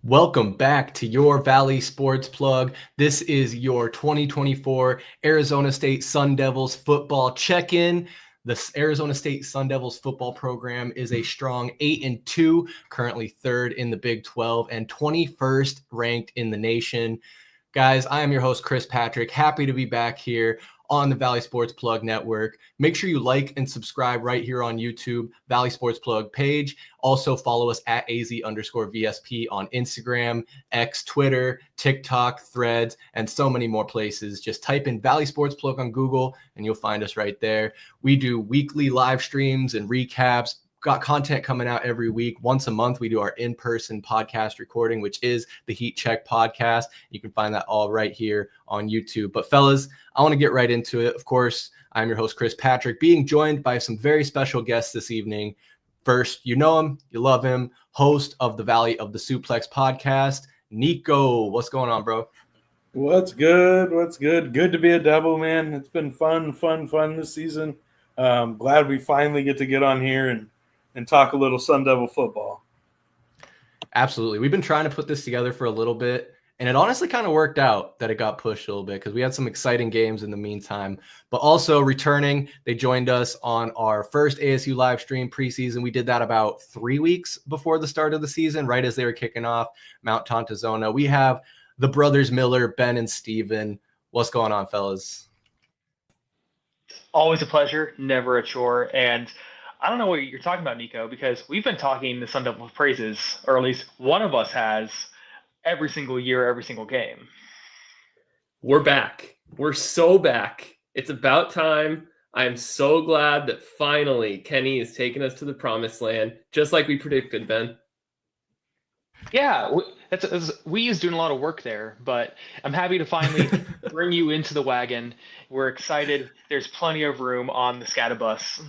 Welcome back to your Valley Sports Plug. This is your 2024 Arizona State Sun Devils football check-in. The Arizona State Sun Devils football program is a strong 8-2, currently third in the Big 12 and 21st ranked in the nation. Guys, I am your host, Chris Patrick. Happy to be back here on the Valley Sports Plug Network. Make sure you like and subscribe right here on YouTube, Valley Sports Plug page. Also follow us at AZ_VSP on Instagram, X, Twitter, TikTok, Threads, and so many more places. Just type in Valley Sports Plug on Google and you'll find us right there. We do weekly live streams and recaps. Got content coming out every week. Once a month, we do our in-person podcast recording, which is the Heat Check podcast. You can find that all right here on YouTube. But fellas, I want to get right into it. Of course, I'm your host, Chris Patrick, being joined by some very special guests this evening. First, you know him, you love him, host of the Valley of the Suplex podcast, Niko. What's going on, bro? What's good? Good to be a Devil, man. It's been fun this season. Glad we finally get on here and talk a little Sun Devil football. Absolutely. We've been trying to put this together for a little bit, and it honestly kind of worked out that it got pushed a little bit because we had some exciting games in the meantime. But also returning, they joined us on our first ASU live stream preseason. We did that about 3 weeks before the start of the season, right as they were kicking off Mount Tontozona. We have the brothers Miller, Ben and Steven. What's going on, fellas? Always a pleasure, never a chore. And I don't know what you're talking about, Niko, because we've been talking the Sun Devil praises, or at least one of us has, every single year, every single game. We're back. We're so back. It's about time. I'm so glad that finally Kenny is taking us to the promised land, just like we predicted, Ben. Yeah, we is doing a lot of work there, but I'm happy to finally bring you into the wagon. We're excited. There's plenty of room on the Skattebo.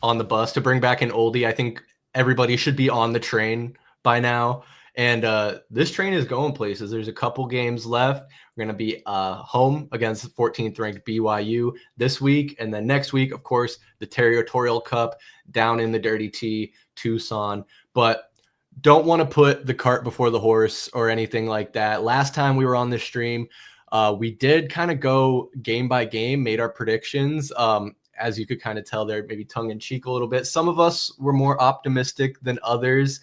On the bus to bring back an oldie. I think everybody should be on the train by now. And this train is going places. There's a couple games left. We're going to be home against 14th ranked BYU this week. And then next week, of course, the Territorial Cup down in the Dirty T, Tucson. But don't want to put the cart before the horse or anything like that. Last time we were on this stream, we did kind of go game by game, made our predictions. As you could kind of tell there, maybe tongue in cheek a little bit. Some of us were more optimistic than others.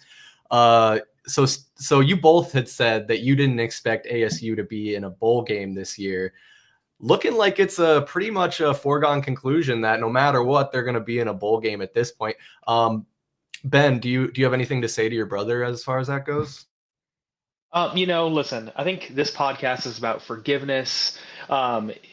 So you both had said that you didn't expect ASU to be in a bowl game this year. Looking like it's a pretty much a foregone conclusion that no matter what, they're going to be in a bowl game at this point. Ben, do you have anything to say to your brother as far as that goes? Listen, I think this podcast is about forgiveness,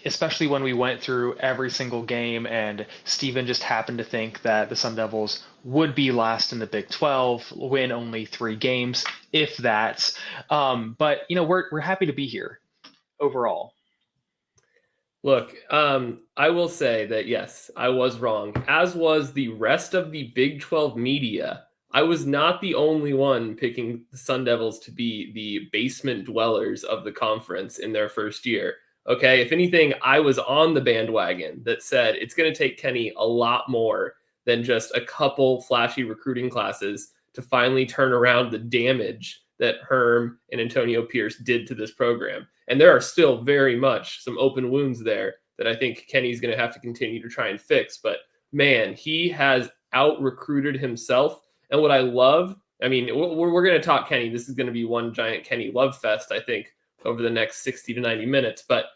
especially when we went through every single game and Steven just happened to think that the Sun Devils would be last in the Big 12, win only 3 games, if that. But, we're happy to be here overall. Look, I will say that, yes, I was wrong, as was the rest of the Big 12 media. I was not the only one picking the Sun Devils to be the basement dwellers of the conference in their first year. Okay, if anything, I was on the bandwagon that said it's going to take Kenny a lot more than just a couple flashy recruiting classes to finally turn around the damage that Herm and Antonio Pierce did to this program. And there are still very much some open wounds there that I think Kenny's going to have to continue to try and fix. But man, he has out-recruited himself. And what I love, I mean, we're going to talk Kenny. This is going to be one giant Kenny love fest, I think, over the next 60 to 90 minutes. But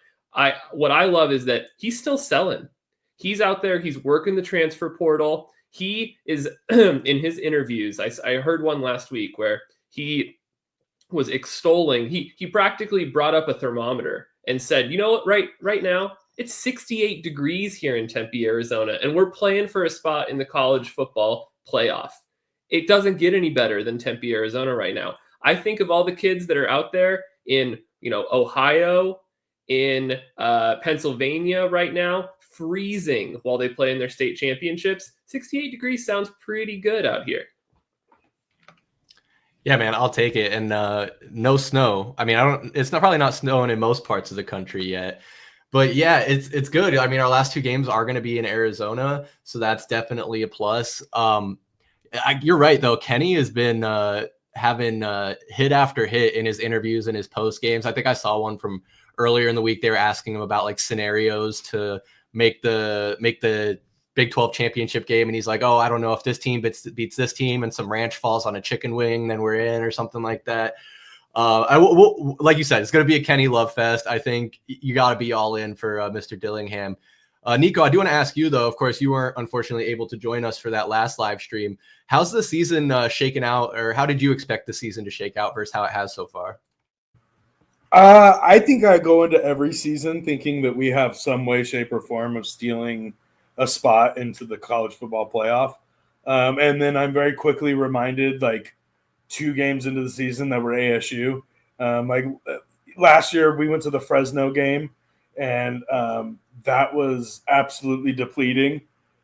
what I love is that he's still selling. He's out there. He's working the transfer portal. He is in his interviews. I heard one last week where he was extolling. He practically brought up a thermometer and said, you know what, right now, it's 68 degrees here in Tempe, Arizona, and we're playing for a spot in the college football playoff. It doesn't get any better than Tempe, Arizona right now. I think of all the kids that are out there in, Ohio, in Pennsylvania right now, freezing while they play in their state championships. 68 degrees sounds pretty good out here. Yeah, man, I'll take it. And no snow. I mean, it's probably not snowing in most parts of the country yet. But yeah, it's good. I mean, our last 2 games are going to be in Arizona, so that's definitely a plus. You're right, though. Kenny has been having hit after hit in his interviews and his post games. I think I saw one from earlier in the week. They were asking him about like scenarios to make the Big 12 championship game, and he's like, "Oh, I don't know if this team beats this team, and some ranch falls on a chicken wing, then we're in," or something like that. Like you said, it's going to be a Kenny Love fest. I think you got to be all in for Mr. Dillingham. Niko, I do want to ask you, though, of course, you weren't unfortunately able to join us for that last live stream. How's the season shaken out, or how did you expect the season to shake out versus how it has so far? I think I go into every season thinking that we have some way, shape, or form of stealing a spot into the college football playoff. And then I'm very quickly reminded, like 2 games into the season, that we're ASU. Last year, we went to the Fresno game, and that was absolutely depleting.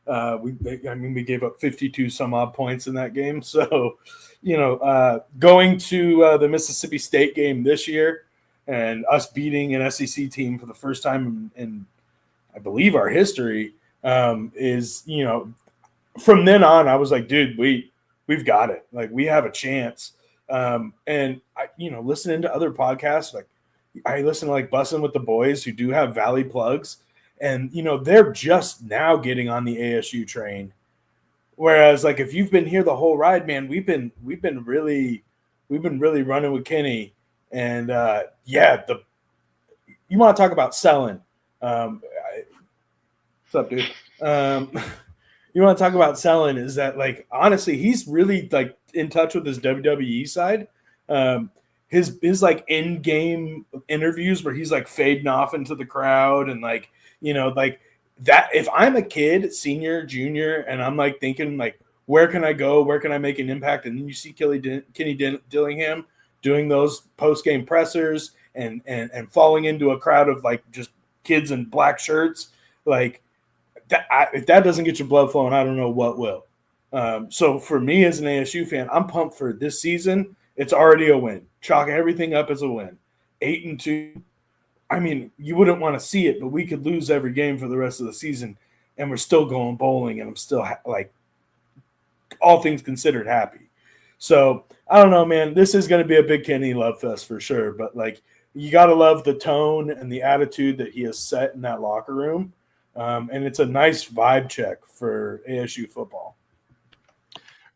We gave up 52 some odd points in that game. So, going to the Mississippi State game this year and us beating an SEC team for the first time in I believe, our history is, from then on, I was like, dude, we've got it. Like, we have a chance. And I, listening to other podcasts, like I listen to like Bussin' with the Boys, who do have Valley plugs, and they're just now getting on the ASU train. Whereas, like, if you've been here the whole ride, man, we've been really running with Kenny. And you want to talk about selling? What's up, dude? You want to talk about selling? Is that, like, honestly, he's really like in touch with his WWE side. His like in-game interviews where he's like fading off into the crowd and like that. If I'm a kid, senior, junior, and I'm like thinking like, where can I go? Where can I make an impact? And then you see Kenny Dillingham doing those post-game pressers and falling into a crowd of like just kids in black shirts, like that. If that doesn't get your blood flowing, I don't know what will. So for me as an ASU fan, I'm pumped for this season. It's already a win. Chalking everything up as a win. 8-2. I mean, you wouldn't want to see it, but we could lose every game for the rest of the season, and we're still going bowling, and I'm still like, all things considered, happy. So I don't know, man. This is going to be a big Kenny Love fest for sure. But like, you got to love the tone and the attitude that he has set in that locker room, and it's a nice vibe check for ASU football.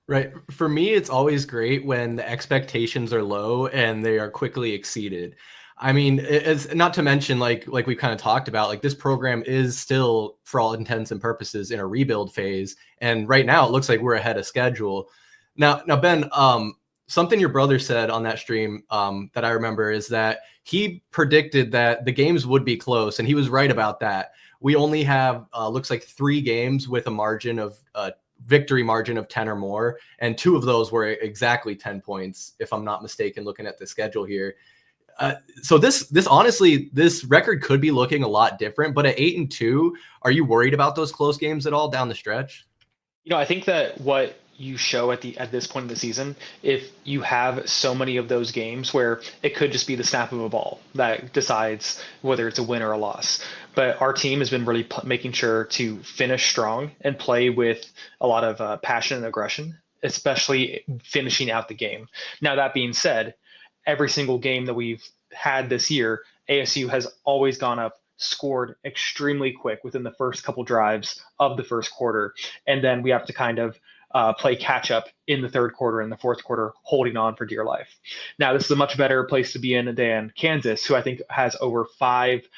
Right. For me, it's always great when the expectations are low and they are quickly exceeded. I mean, it's not to mention like we kind of talked about, like this program is still, for all intents and purposes, in a rebuild phase. And right now it looks like we're ahead of schedule. Now, Ben, something your brother said on that stream that I remember is that he predicted that the games would be close, and he was right about that. We only have looks like 3 games with a margin of victory margin of 10 or more, and 2 of those were exactly 10 points, if I'm not mistaken, looking at the schedule here. So this honestly, this record could be looking a lot different, but at 8-2, are you worried about those close games at all down the stretch? I think that what you show at this point in the season, if you have so many of those games where it could just be the snap of a ball that decides whether it's a win or a loss. But our team has been really making sure to finish strong and play with a lot of passion and aggression, especially finishing out the game. Now, that being said, every single game that we've had this year, ASU has always gone up, scored extremely quick within the first couple drives of the first quarter. And then we have to kind of play catch up in the third quarter and the fourth quarter, holding on for dear life. Now, this is a much better place to be in than Kansas, who I think has over 5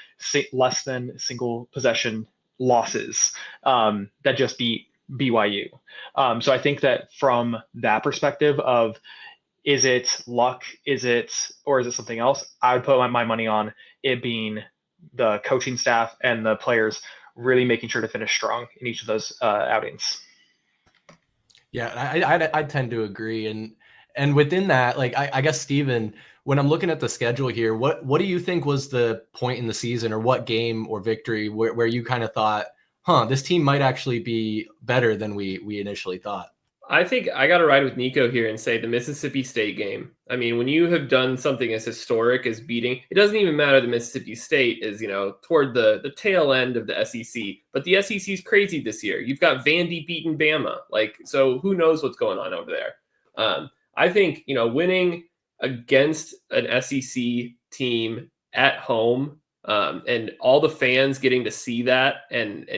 less than single possession losses that just beat BYU. So I think that from that perspective of, is it luck? Or is it something else? I would put my money on it being the coaching staff and the players really making sure to finish strong in each of those outings. Yeah, I tend to agree. And within that, like, I guess, Steven, when I'm looking at the schedule here, what do you think was the point in the season, or what game or victory where you kind of thought, this team might actually be better than we initially thought? I think I got to ride with Niko here and say the Mississippi State game. I mean, when you have done something as historic as beating, it doesn't even matter the Mississippi State is, toward the tail end of the SEC, but the SEC is crazy this year. You've got Vandy beating Bama. So who knows what's going on over there? I think, winning against an SEC team at home, and all the fans getting to see that and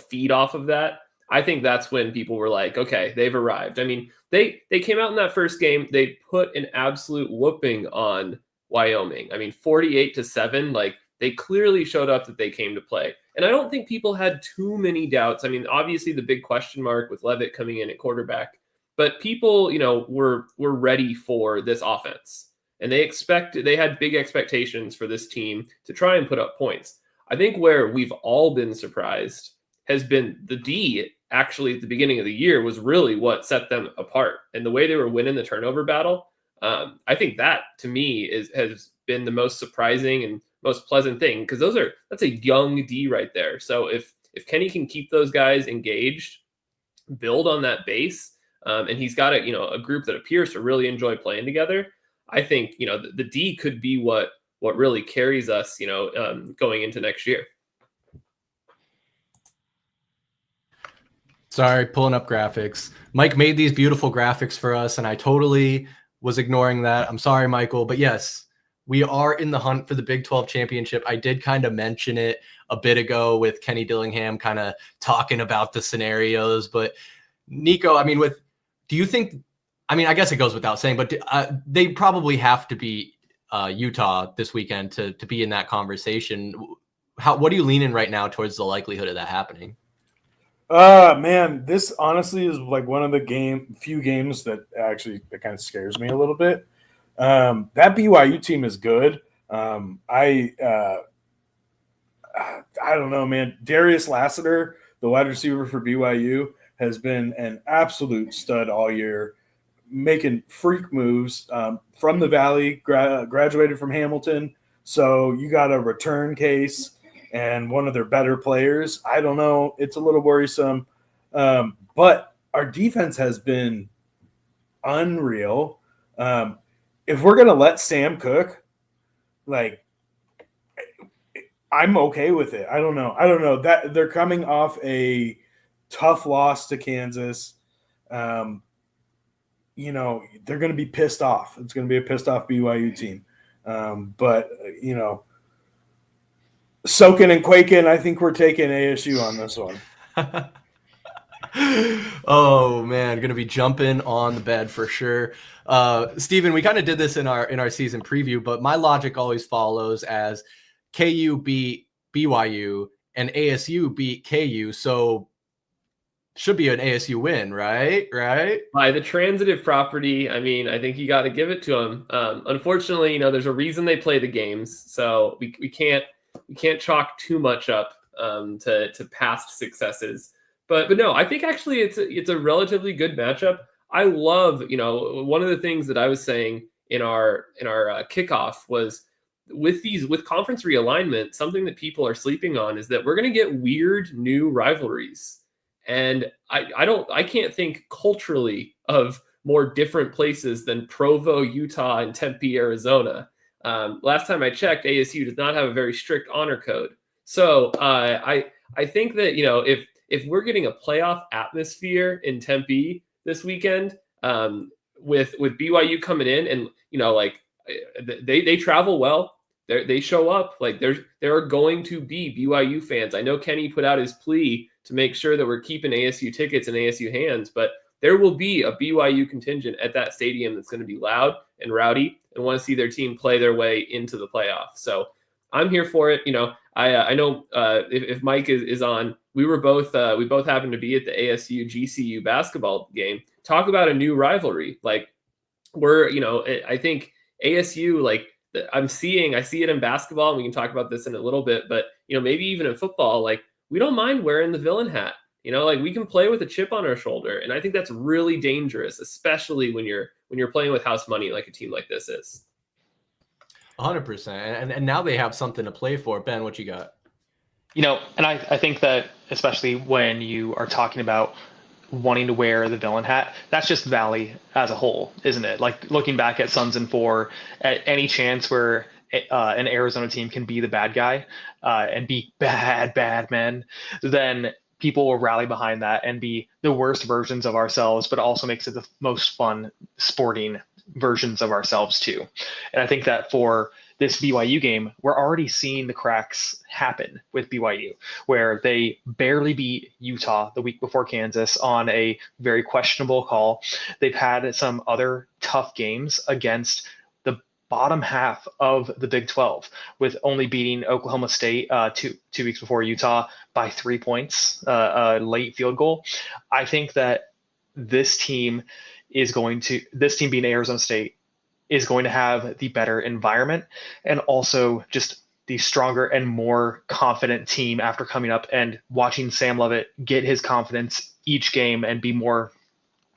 feed off of that, I think that's when people were like, okay, they've arrived. I mean, they came out in that first game, they put an absolute whooping on Wyoming. I mean, 48-7, like they clearly showed up that they came to play. And I don't think people had too many doubts. I mean, obviously the big question mark with Leavitt coming in at quarterback, but people, were ready for this offense. And they had big expectations for this team to try and put up points. I think where we've all been surprised has been the D. Actually, at the beginning of the year was really what set them apart, and the way they were winning the turnover battle. I think that to me has been the most surprising and most pleasant thing, because that's a young D right there. So if Kenny can keep those guys engaged, build on that base, and he's got a group that appears to really enjoy playing together, I think the D could be what really carries us going into next year. Sorry, pulling up graphics. Mike made these beautiful graphics for us, and I totally was ignoring that. I'm sorry, Michael. But yes, we are in the hunt for the Big 12 championship. I did kind of mention it a bit ago with Kenny Dillingham kind of talking about the scenarios. But Niko, I mean, do you think, I mean, I guess it goes without saying, but they probably have to beat Utah this weekend to be in that conversation. What are you leaning right now towards the likelihood of that happening? Man, this honestly is like one of the few games that kind of scares me a little bit. That BYU team is good. I don't know, man. Darius Lassiter, the wide receiver for BYU, has been an absolute stud all year, making freak moves from the Valley, graduated from Hamilton. So you got a return case and one of their better players. I don't know. It's a little worrisome. But our defense has been unreal. If we're going to let Sam cook, like, I'm okay with it. I don't know that they're coming off a tough loss to Kansas. They're going to be pissed off. It's going to be a pissed off BYU team. But soaking and quaking, I think we're taking ASU on this one. Oh man, gonna be jumping on the bed for sure. Steven, we kind of did this in our season preview, but my logic always follows as KU beat BYU and ASU beat KU, so should be an ASU win, right? By the transitive property, I mean, I think you got to give it to them. Unfortunately, there's a reason they play the games, so we can't chalk too much up to past successes. But no, I think actually it's a relatively good matchup. I love, one of the things that I was saying in our kickoff was with conference realignment, something that people are sleeping on is that we're going to get weird new rivalries. And I can't think culturally of more different places than Provo, Utah, and Tempe, Arizona. Last time I checked, ASU does not have a very strict honor code. So I think that if we're getting a playoff atmosphere in Tempe this weekend, with BYU coming in and they travel well, they show up, like there are going to be BYU fans. I know Kenny put out his plea to make sure that we're keeping ASU tickets in ASU hands, but there will be a BYU contingent at that stadium that's going to be loud and rowdy and want to see their team play their way into the playoffs. So I'm here for it. I know if Mike is on, we both happened to be at the ASU GCU basketball game. Talk about a new rivalry. Like I think ASU, I see it in basketball, and we can talk about this in a little bit, but maybe even in football, we don't mind wearing the villain hat. We can play with a chip on our shoulder, and I think that's really dangerous, especially when you're playing with house money like a team like this is. 100%, and now they have something to play for. Ben, what you got? And I think that especially when you are talking about wanting to wear the villain hat, that's just Valley as a whole, isn't it? Like looking back at Suns and 4, at any chance where an Arizona team can be the bad guy and be bad men, then people will rally behind that and be the worst versions of ourselves, but also makes it the most fun sporting versions of ourselves too. And I think that for this BYU game, we're already seeing the cracks happen with BYU, where they barely beat Utah the week before Kansas on a very questionable call. They've had some other tough games against the bottom half of the Big 12, with only beating Oklahoma State two weeks before Utah by 3 points, a late field goal. I think that this team being Arizona State, is going to have the better environment and also just the stronger and more confident team after coming up and watching Sam Leavitt get his confidence each game and be more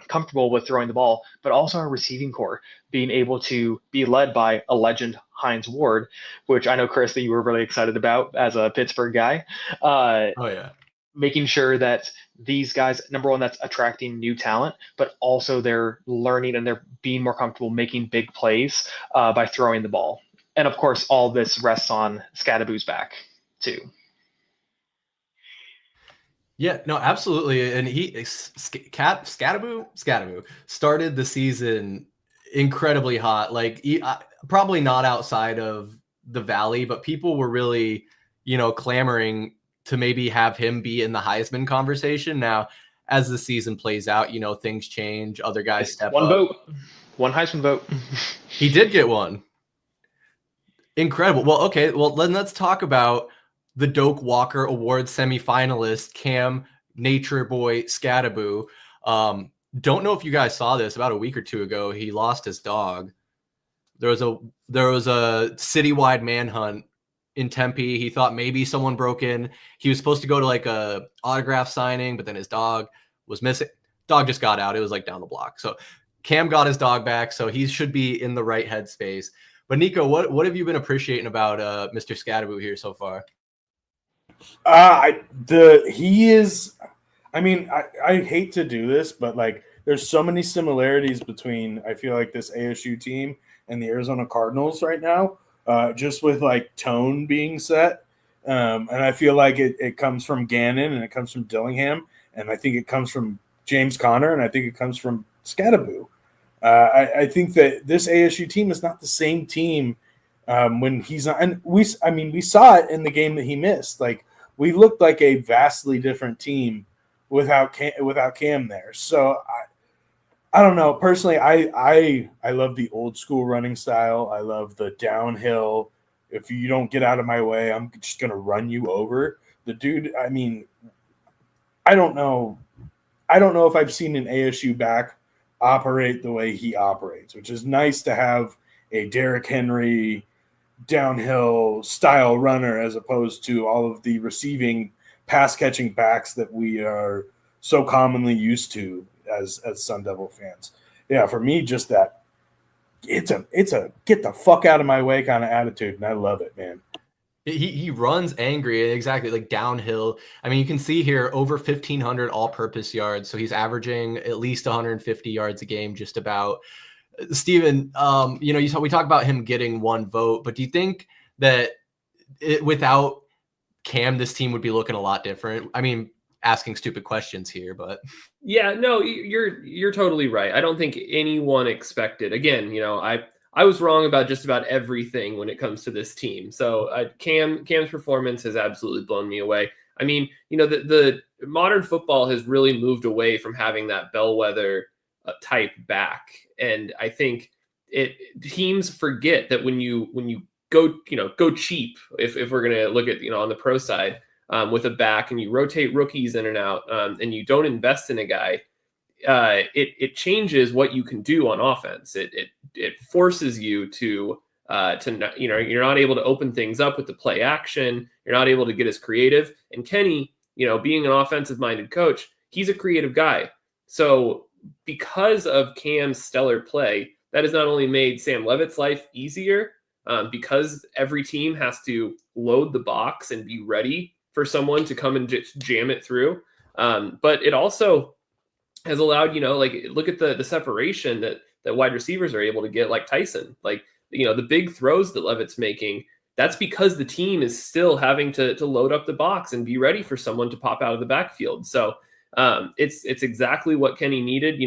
comfortable with throwing the ball, but also our receiving core being able to be led by a legend, Hines Ward, which I know, Chris, that you were really excited about as a Pittsburgh guy. Oh yeah. Making sure that these guys, number one, that's attracting new talent, but also they're learning and they're being more comfortable making big plays by throwing the ball. And of course, all this rests on Skattebo's back too. Yeah, no, absolutely. And Skattebo started the season incredibly hot. Like probably not outside of the Valley, but people were really, clamoring to maybe have him be in the Heisman conversation. Now, as the season plays out, things change. Other guys step up. One Heisman vote. He did get one. Incredible. Well, okay. Well, then let's talk about the Doak Walker Award semifinalist, Cam Nature Boy Skattebo. Don't know if you guys saw this. About a week or two ago, he lost his dog. There was a citywide manhunt in Tempe. He thought maybe someone broke in. He was supposed to go to like a autograph signing, but then his dog was missing. Dog just got out. It was like down the block. So Cam got his dog back, so he should be in the right headspace. But Niko, what have you been appreciating about Mr. Skattebo here so far? I hate to do this, but like there's so many similarities between, I feel like, this ASU team and the Arizona Cardinals right now, just with like tone being set. And I feel like it comes from Gannon and it comes from Dillingham. And I think it comes from James Conner, and I think it comes from Skattebo. I think that this ASU team is not the same team when he's not. And we saw it in the game that he missed. Like, we looked like a vastly different team without Cam there. So I don't know. Personally, I love the old school running style. I love the downhill. If you don't get out of my way, I'm just going to run you over. The dude, I mean, I don't know. I don't know if I've seen an ASU back operate the way he operates, which is nice to have a Derrick Henry downhill style runner as opposed to all of the receiving pass catching backs that we are so commonly used to as Sun Devil fans. Yeah, for me, just that it's a get the fuck out of my way kind of attitude, and I love it, man. He runs angry, exactly, like downhill. I mean, you can see here over 1,500 all-purpose yards, so he's averaging at least 150 yards a game, just about. Steven, we talk about him getting one vote, but do you think that without Cam, this team would be looking a lot different? I mean, asking stupid questions here, but yeah, no, you're totally right. I don't think anyone expected. Again, I was wrong about just about everything when it comes to this team. So Cam's performance has absolutely blown me away. I mean, the modern football has really moved away from having that bellwether type back, and I think teams forget that when you go cheap, if we're gonna look at on the pro side with a back, and you rotate rookies in and out, and you don't invest in a guy, it changes what you can do on offense. It forces you to you're not able to open things up with the play action. You're not able to get as creative. And Kenny, being an offensive minded coach, he's a creative guy. So because of Cam's stellar play, that has not only made Sam Leavitt's life easier, because every team has to load the box and be ready for someone to come and just jam it through. But it also has allowed, look at the separation that wide receivers are able to get, like Tyson, the big throws that Leavitt's making. That's because the team is still having to load up the box and be ready for someone to pop out of the backfield. So it's exactly what Kenny needed.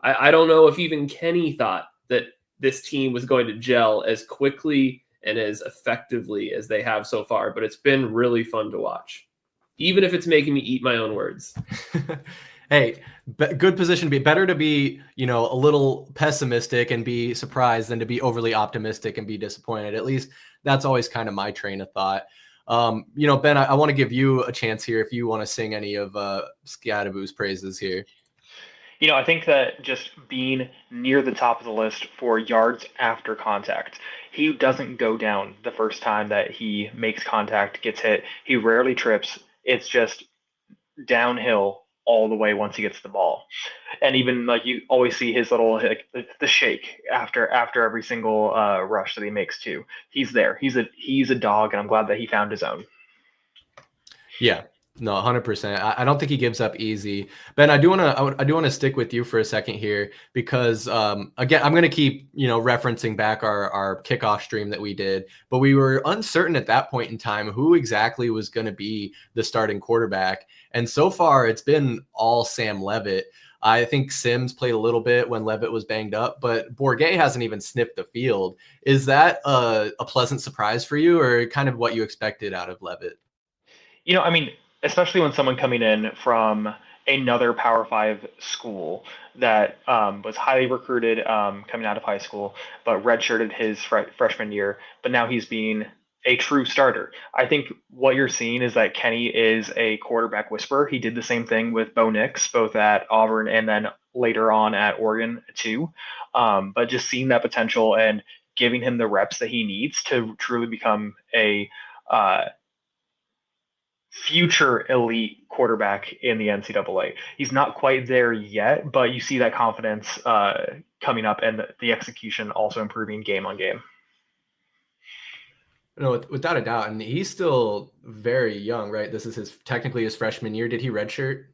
I don't know if even Kenny thought that this team was going to gel as quickly and as effectively as they have so far, but it's been really fun to watch, even if it's making me eat my own words. Hey, good position to be. Better to be, a little pessimistic and be surprised than to be overly optimistic and be disappointed. At least that's always kind of my train of thought. Ben, I want to give you a chance here if you want to sing any of Skattebo's praises here. I think that just being near the top of the list for yards after contact, he doesn't go down the first time that he makes contact, gets hit. He rarely trips. It's just downhill all the way once he gets the ball. And even like you always see his little the shake after every single rush that he makes too. He's there. He's a dog, and I'm glad that he found his own. Yeah. No, 100%. I don't think he gives up easy. Ben, I do want to stick with you for a second here because again, I'm going to keep referencing back our kickoff stream that we did, but we were uncertain at that point in time who exactly was going to be the starting quarterback, and so far it's been all Sam Leavitt. I think Sims played a little bit when Leavitt was banged up, but Bourget hasn't even sniffed the field. Is that a pleasant surprise for you, or kind of what you expected out of Leavitt? Especially when someone coming in from another Power 5 school that was highly recruited coming out of high school, but redshirted his freshman year, but now he's being a true starter. I think what you're seeing is that Kenny is a quarterback whisperer. He did the same thing with Bo Nix, both at Auburn and then later on at Oregon too. But just seeing that potential and giving him the reps that he needs to truly become a future elite quarterback in the NCAA. He's not quite there yet, but you see that confidence coming up and the execution also improving game on game. No, without a doubt. And he's still very young, right? This is technically his freshman year. Did he redshirt?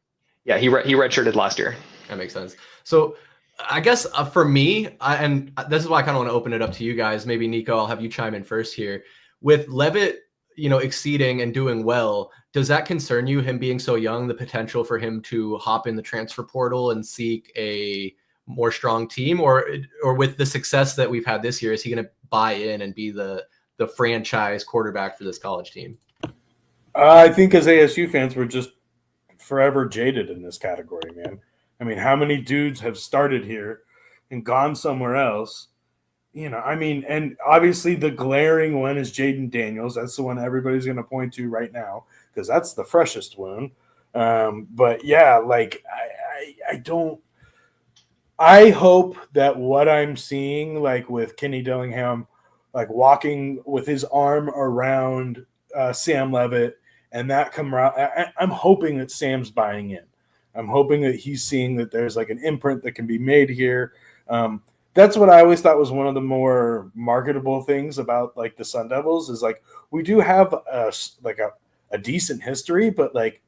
Yeah, he redshirted last year. That makes sense. So I guess for me, and this is why I kind of want to open it up to you guys. Maybe Niko, I'll have you chime in first here. With Leavitt, exceeding and doing well, does that concern you, him being so young, the potential for him to hop in the transfer portal and seek a more strong team, or with the success that we've had this year, is he going to buy in and be the franchise quarterback for this college team? I think as ASU fans, we're just forever jaded in this category, man. I mean, how many dudes have started here and gone somewhere else? And obviously the glaring one is Jaden Daniels. That's the one everybody's going to point to right now because that's the freshest one. But yeah, like I hope that what I'm seeing, like with Kenny Dillingham, like walking with his arm around Sam Leavitt and that come around, I'm hoping that Sam's buying in. I'm hoping that he's seeing that there's like an imprint that can be made here. That's what I always thought was one of the more marketable things about like the Sun Devils is like we do have a decent history, but like,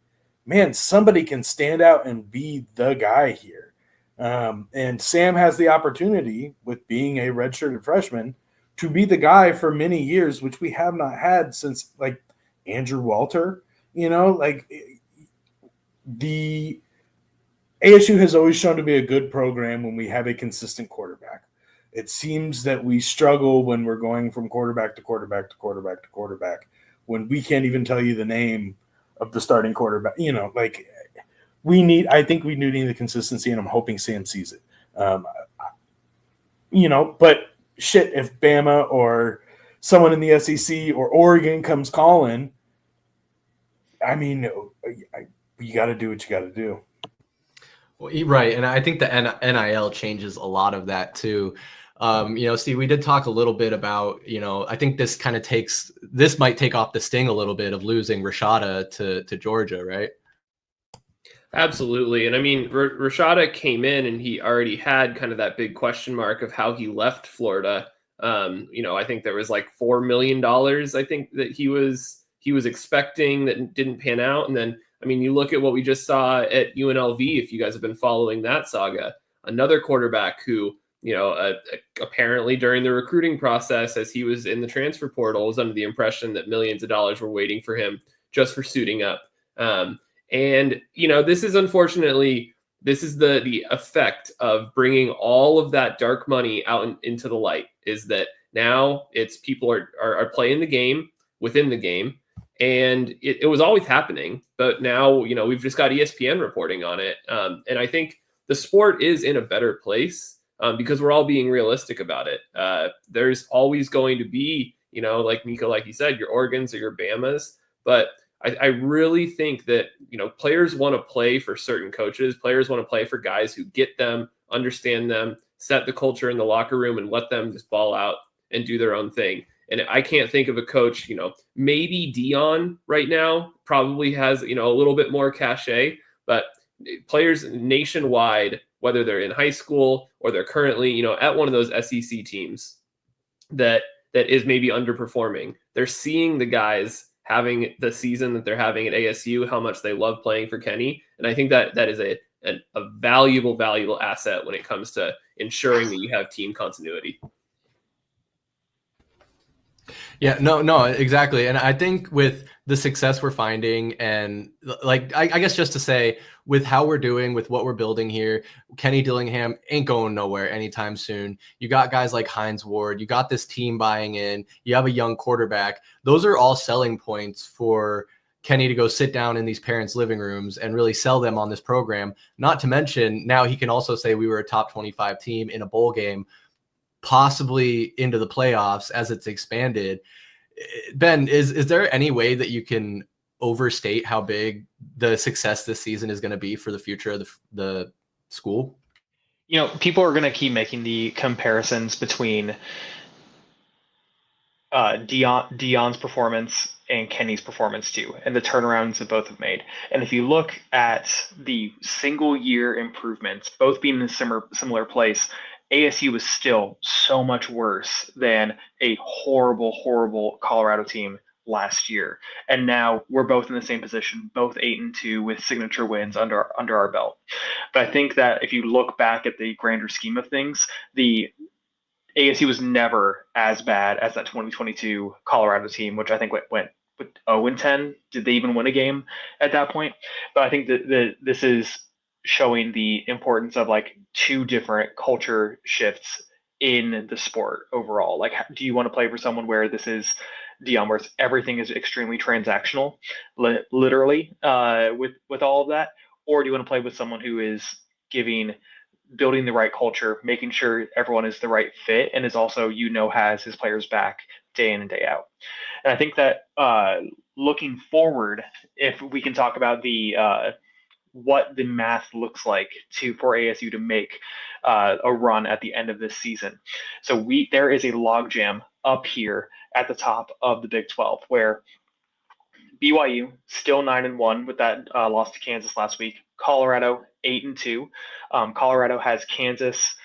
man, somebody can stand out and be the guy here. And Sam has the opportunity with being a redshirted freshman to be the guy for many years, which we have not had since like Andrew Walter, the ASU has always shown to be a good program when we have a consistent quarterback. It seems that we struggle when we're going from quarterback to quarterback to quarterback to quarterback when we can't even tell you the name of the starting quarterback. I think we need the consistency, and I'm hoping Sam sees it. But shit, if Bama or someone in the SEC or Oregon comes calling, I mean, you got to do what you got to do. Well, right. And I think the NIL changes a lot of that too. Steve, we did talk a little bit about, I think this might take off the sting a little bit of losing Rashada to Georgia, right? Absolutely. And I mean, Rashada came in and he already had kind of that big question mark of how he left Florida. I think there was like $4 million, I think that he was expecting that didn't pan out. And then, I mean, you look at what we just saw at UNLV, if you guys have been following that saga, another quarterback who, apparently during the recruiting process, as he was in the transfer portal, was under the impression that millions of dollars were waiting for him just for suiting up. And, this is unfortunately this is the effect of bringing all of that dark money out into the light, is that now it's people are playing the game within the game. And it was always happening, but now, we've just got ESPN reporting on it. And I think the sport is in a better place because we're all being realistic about it. There's always going to be, like Niko, like you said, your Oregons or your Bamas. But I really think that, players want to play for certain coaches. Players want to play for guys who get them, understand them, set the culture in the locker room, and let them just ball out and do their own thing. And I can't think of a coach, maybe Dion right now probably has, a little bit more cachet, but players nationwide, whether they're in high school or they're currently, at one of those SEC teams that is maybe underperforming, they're seeing the guys having the season that they're having at ASU, how much they love playing for Kenny. And I think that is a valuable asset when it comes to ensuring that you have team continuity. Yeah, no, exactly. And I think with the success we're finding, and like, I guess just to say, with how we're doing, with what we're building here, Kenny Dillingham ain't going nowhere anytime soon. You got guys like Hines Ward, you got this team buying in, you have a young quarterback. Those are all selling points for Kenny to go sit down in these parents' living rooms and really sell them on this program. Not to mention, now he can also say we were a top 25 team in a bowl game, possibly into the playoffs as it's expanded. Ben, is there any way that you can overstate how big the success this season is going to be for the future of the school? People are going to keep making the comparisons between Dion's performance and Kenny's performance too, and the turnarounds that both have made. And if you look at the single year improvements, both being in a similar place, ASU was still so much worse than a horrible Colorado team last year. And now we're both in the same position, both 8-2 with signature wins under our belt. But I think that if you look back at the grander scheme of things, the ASU was never as bad as that 2022 Colorado team, which I think went with 0-10. Did they even win a game at that point? But I think that this is showing the importance of like two different culture shifts in the sport overall. Like, do you want to play for someone where this is Dion, where everything is extremely transactional, literally, with all of that, or do you want to play with someone who is building the right culture, making sure everyone is the right fit, and is also has his players back day in and day out? And I think that looking forward, if we can talk about the what the math looks like for ASU to make a run at the end of this season. So there is a logjam up here at the top of the Big 12, where BYU still 9-1 with that loss to Kansas last week. Colorado 8-2. Colorado has Kansas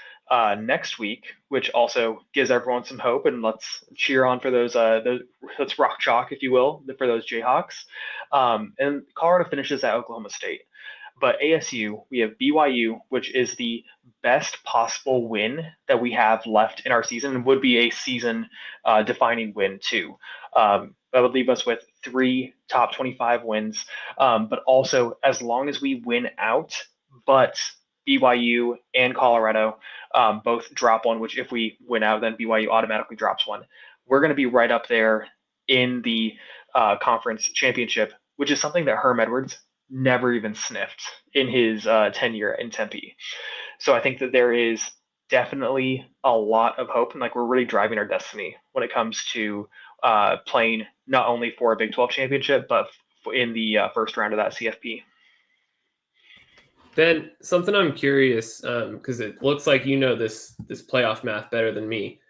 next week, which also gives everyone some hope. And let's cheer on for those let's rock chalk, if you will, for those Jayhawks. And Colorado finishes at Oklahoma State. But ASU, we have BYU, which is the best possible win that we have left in our season, and would be a season defining win too. That would leave us with 3 top 25 wins. But also, as long as we win out, but BYU and Colorado both drop one, which if we win out, then BYU automatically drops one. We're going to be right up there in the conference championship, which is something that Herm Edwards never even sniffed in his tenure in Tempe. So I think that there is definitely a lot of hope, and like we're really driving our destiny when it comes to playing not only for a Big 12 championship, but in the first round of that CFP. Ben, something I'm curious, because it looks like this playoff math better than me.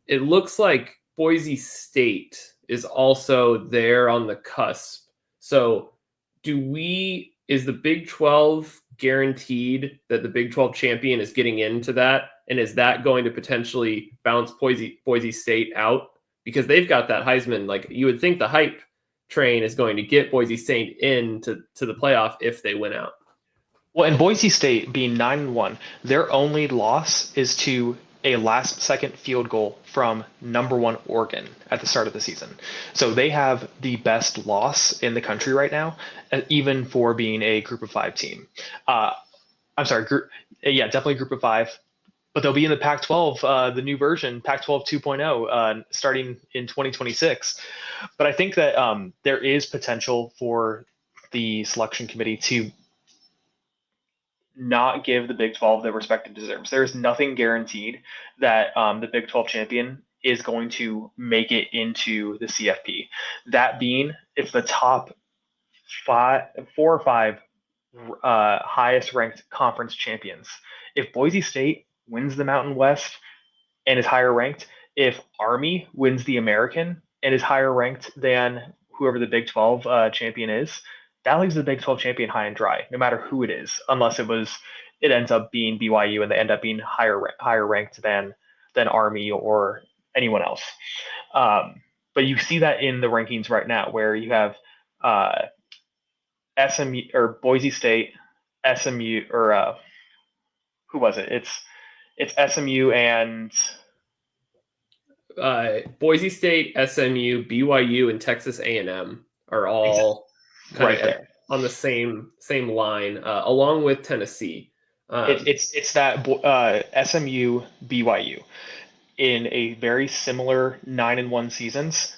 It looks like Boise State is also there on the cusp. So is the Big 12 guaranteed that the Big 12 champion is getting into that? And is that going to potentially bounce Boise State out? Because they've got that Heisman, like you would think the hype train is going to get Boise State into the playoff if they win out. Well, and Boise State being 9-1, their only loss is to a last-second field goal from number 1 Oregon at the start of the season. So they have the best loss in the country right now, even for being a Group of 5 team. I'm sorry, definitely group of 5. But they'll be in the Pac-12, the new version, Pac-12 2.0, starting in 2026. But I think that there is potential for the selection committee to not give the Big 12 the respect it deserves. There is nothing guaranteed that the Big 12 champion is going to make it into the CFP. That being, if the top 4 or 5 highest ranked conference champions, if Boise State wins the Mountain West and is higher ranked, if Army wins the American and is higher ranked than whoever the Big 12 champion is, that leaves the Big 12 champion high and dry, no matter who it is, unless it ends up being BYU and they end up being higher ranked than Army or anyone else. But you see that in the rankings right now, where you have SMU or Boise State, SMU, or who was it? It's SMU and Boise State, SMU, BYU, and Texas A&M are all right there on the same line, along with Tennessee. It's that SMU BYU in a very similar 9-1 seasons.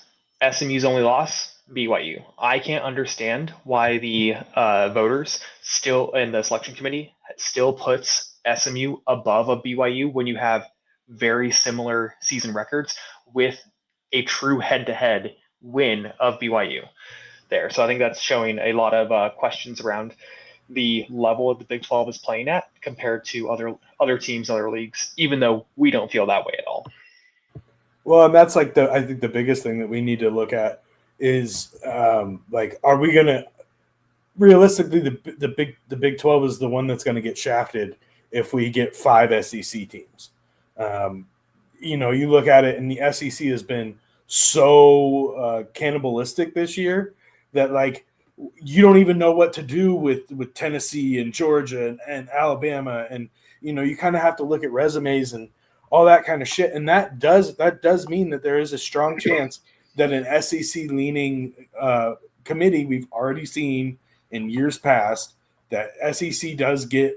SMU's only loss, BYU. I can't understand why the voters still in the selection committee still puts SMU above a BYU when you have very similar season records with a true head-to-head win of BYU there. So I think that's showing a lot of questions around the level of the Big 12 is playing at compared to other teams, other leagues, even though we don't feel that way at all. Well, and that's like I think the biggest thing that we need to look at is are we going to realistically the Big 12 is the one that's going to get shafted if we get 5 SEC teams. You look at it, and the SEC has been so cannibalistic this year that you don't even know what to do with Tennessee and Georgia and Alabama, and you kind of have to look at resumes and all that kind of shit, and that does mean that there is a strong chance that an SEC leaning committee, we've already seen in years past, that SEC does get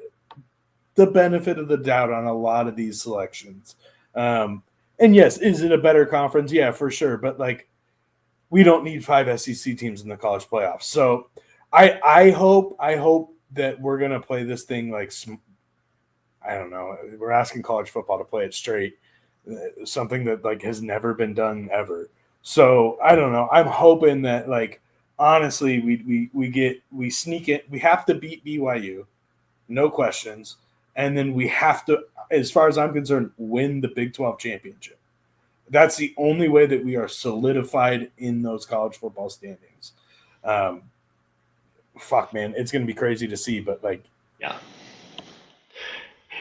the benefit of the doubt on a lot of these selections. And yes, is it a better conference? Yeah, for sure. But we don't need 5 SEC teams in the college playoffs. So I hope that we're going to play this thing I don't know. We're asking college football to play it straight, something that has never been done ever. So I don't know. I'm hoping that honestly we sneak it. We have to beat BYU, no questions, and then we have to, as far as I'm concerned, win the Big 12 championship. That's the only way that we are solidified in those college football standings. Fuck, man, it's going to be crazy to see, but yeah.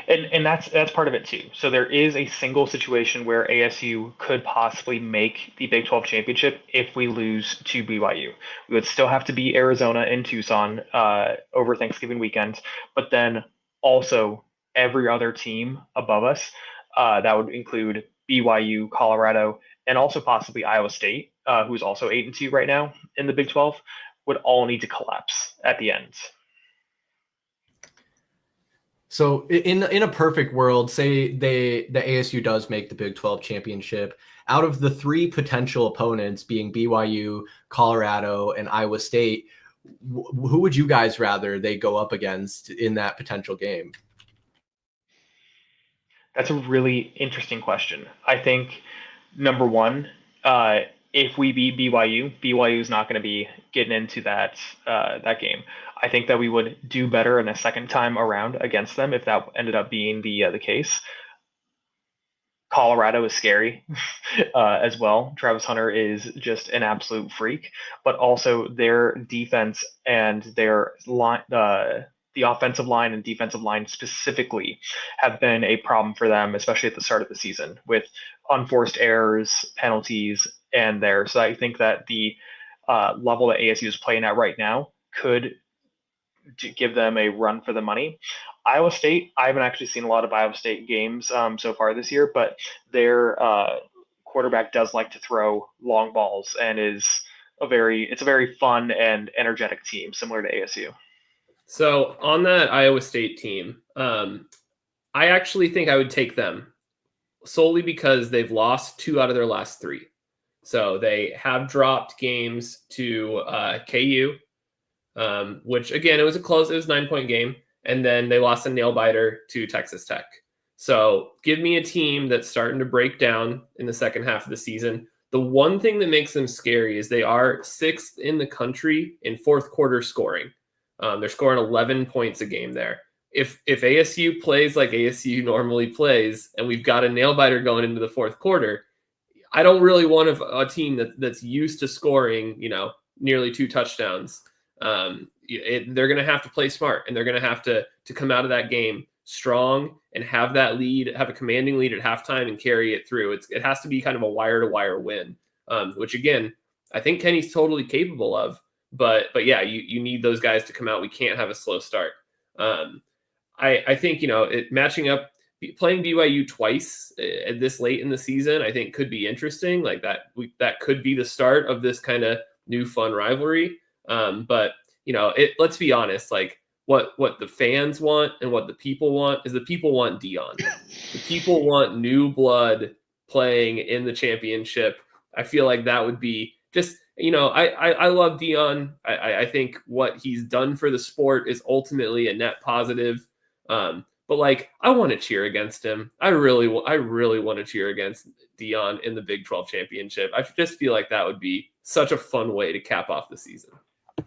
And that's part of it too. So there is a single situation where ASU could possibly make the Big 12 championship if we lose to BYU. We would still have to beat Arizona in Tucson over Thanksgiving weekend, but then also every other team above us, that would include BYU, Colorado, and also possibly Iowa State, who's also 8-2 right now in the Big 12, would all need to collapse at the end. So in a perfect world, say the ASU does make the Big 12 championship, out of the 3 potential opponents being BYU, Colorado, and Iowa State, who would you guys rather they go up against in that potential game? That's a really interesting question. I think number one, if we beat BYU is not going to be getting into that game. I think that we would do better in a second time around against them if that ended up being the case. Colorado is scary as well. Travis Hunter is just an absolute freak, but also their defense and their line, the offensive line and defensive line specifically have been a problem for them, especially at the start of the season with unforced errors, penalties, and there. So I think that the level that ASU is playing at right now could give them a run for the money. Iowa State, I haven't actually seen a lot of Iowa State games so far this year, but their quarterback does like to throw long balls and it's a very fun and energetic team, similar to ASU. So on that Iowa State team, I actually think I would take them solely because they've lost 2 out of their last 3. So they have dropped games to KU, which again, it was a 9-point game. And then they lost a nail biter to Texas Tech. So give me a team that's starting to break down in the second half of the season. The one thing that makes them scary is they are 6th in the country in fourth quarter scoring. They're scoring 11 points a game there. If ASU plays like ASU normally plays, and we've got a nail biter going into the fourth quarter, I don't really want a team that's used to scoring, nearly 2 touchdowns. They're going to have to play smart, and they're going to have to come out of that game strong and have that lead, have a commanding lead at halftime and carry it through. It has to be kind of a wire-to-wire win, which again, I think Kenny's totally capable of. But yeah, you need those guys to come out. We can't have a slow start. I think matching up, playing BYU twice this late in the season, I think could be interesting. Like that could be the start of this kind of new fun rivalry. But let's be honest, like what the fans want and what the people want is the people want Deion. The people want new blood playing in the championship. I feel like that would be just, I love Deion. I think what he's done for the sport is ultimately a net positive. But like, I want to cheer against him. I really want to cheer against Deion in the Big 12 championship. I just feel like that would be such a fun way to cap off the season.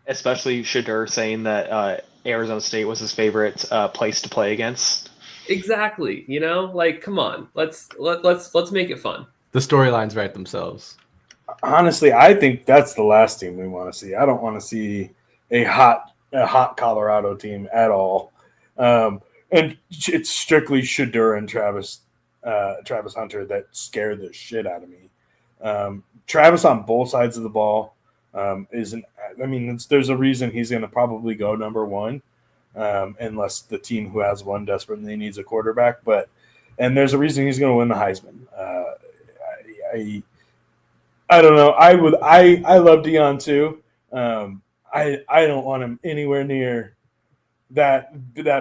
Especially Shadur saying that Arizona State was his favorite place to play against. Exactly. Like, come on, let's make it fun. The storylines write themselves. Honestly, I think that's the last team we want to see. I don't want to see a hot Colorado team at all. And it's strictly Shadur and Travis Hunter that scared the shit out of me. Travis on both sides of the ball there's a reason he's going to probably go number 1, unless the team who has one desperately needs a quarterback. And there's a reason he's going to win the Heisman. I don't know. I love Deion too. I don't want him anywhere near that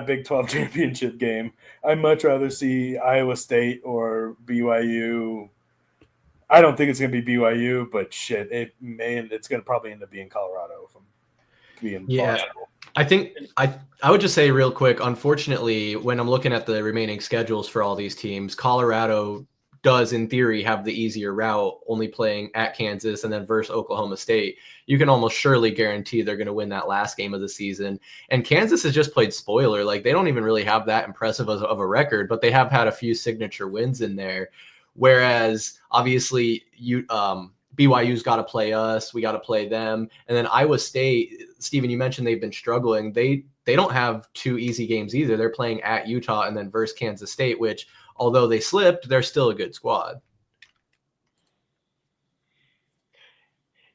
Big 12 championship game. I'd much rather see Iowa State or BYU. I don't think it's going to be BYU, but shit, it's going to probably end up being Colorado if I'm being possible. I think I would just say real quick, unfortunately, when I'm looking at the remaining schedules for all these teams, Colorado does in theory have the easier route, only playing at Kansas and then versus Oklahoma State. You can almost surely guarantee they're going to win that last game of the season. And Kansas has just played spoiler. Like, they don't even really have that impressive of a record, but they have had a few signature wins in there. Whereas obviously BYU's got to play us, we got to play them. And then Iowa State, Steven, you mentioned they've been struggling. They don't have 2 easy games either. They're playing at Utah and then versus Kansas State, which, although they slipped, they're still a good squad.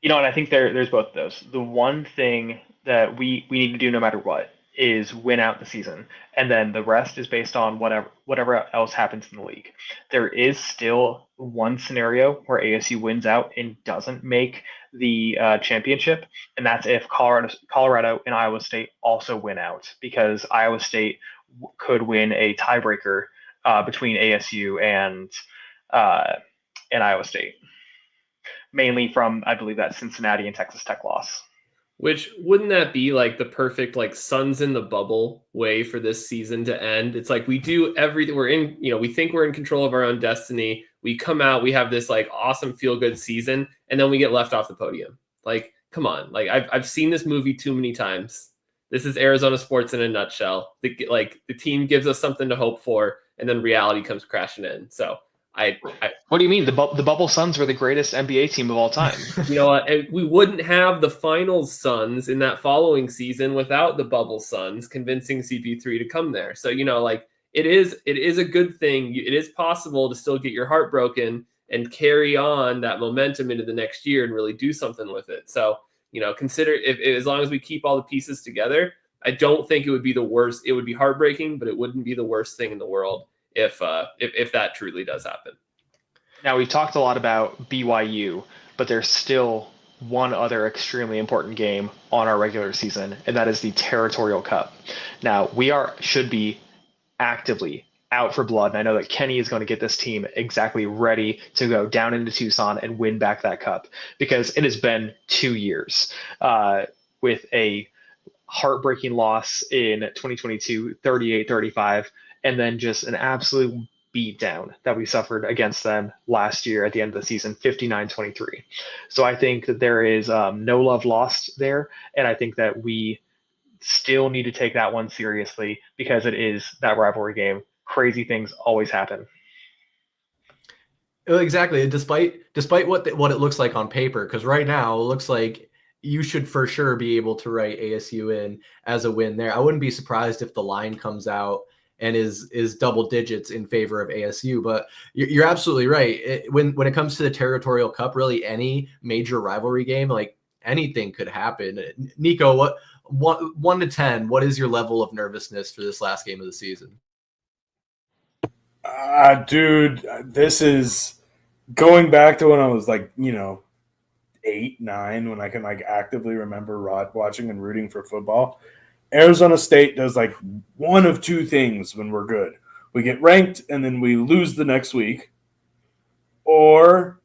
And I think there's both of those. The one thing that we need to do no matter what is win out the season, and then the rest is based on whatever else happens in the league. There is still one scenario where ASU wins out and doesn't make the championship, and that's if Colorado and Iowa State also win out, because Iowa State could win a tiebreaker between ASU and Iowa State, mainly from, I believe, that Cincinnati and Texas Tech loss. Which, wouldn't that be like the perfect like suns in the bubble way for this season to end? It's like we do everything. We're in, we think we're in control of our own destiny. We come out, we have this like awesome feel good season, and then we get left off the podium. Like, come on. Like, I've seen this movie too many times. This is Arizona sports in a nutshell. The team gives us something to hope for, and then reality comes crashing in. So what do you mean? The Bubble Suns were the greatest NBA team of all time. You know what? We wouldn't have the Finals Suns in that following season without the Bubble Suns convincing CP3 to come there. So, it is a good thing. It is possible to still get your heart broken and carry on that momentum into the next year and really do something with it. So, consider if as long as we keep all the pieces together, I don't think it would be the worst. It would be heartbreaking, but it wouldn't be the worst thing in the world if that truly does happen. Now, we've talked a lot about BYU, but there's still one other extremely important game on our regular season, and that is the Territorial Cup. Now, we should be actively out for blood. And I know that Kenny is going to get this team exactly ready to go down into Tucson and win back that cup, because it has been 2 years with a heartbreaking loss in 2022, 38-35, and then just an absolute beatdown that we suffered against them last year at the end of the season, 59-23. So I think that there is no love lost there, and I think that we still need to take that one seriously, because it is that rivalry game. Crazy things always happen. Exactly. Despite what it looks like on paper, because right now it looks like you should for sure be able to write ASU in as a win there. I wouldn't be surprised if the line comes out and is double digits in favor of ASU. But you're absolutely right. When it comes to the Territorial Cup, really any major rivalry game, like anything could happen. Niko, what 1 to 10? What is your level of nervousness for this last game of the season? Dude, this is going back to when I was like, 8, 9, when I can like actively remember watching and rooting for football. Arizona State does like one of two things when we're good. We get ranked and then we lose the next week, or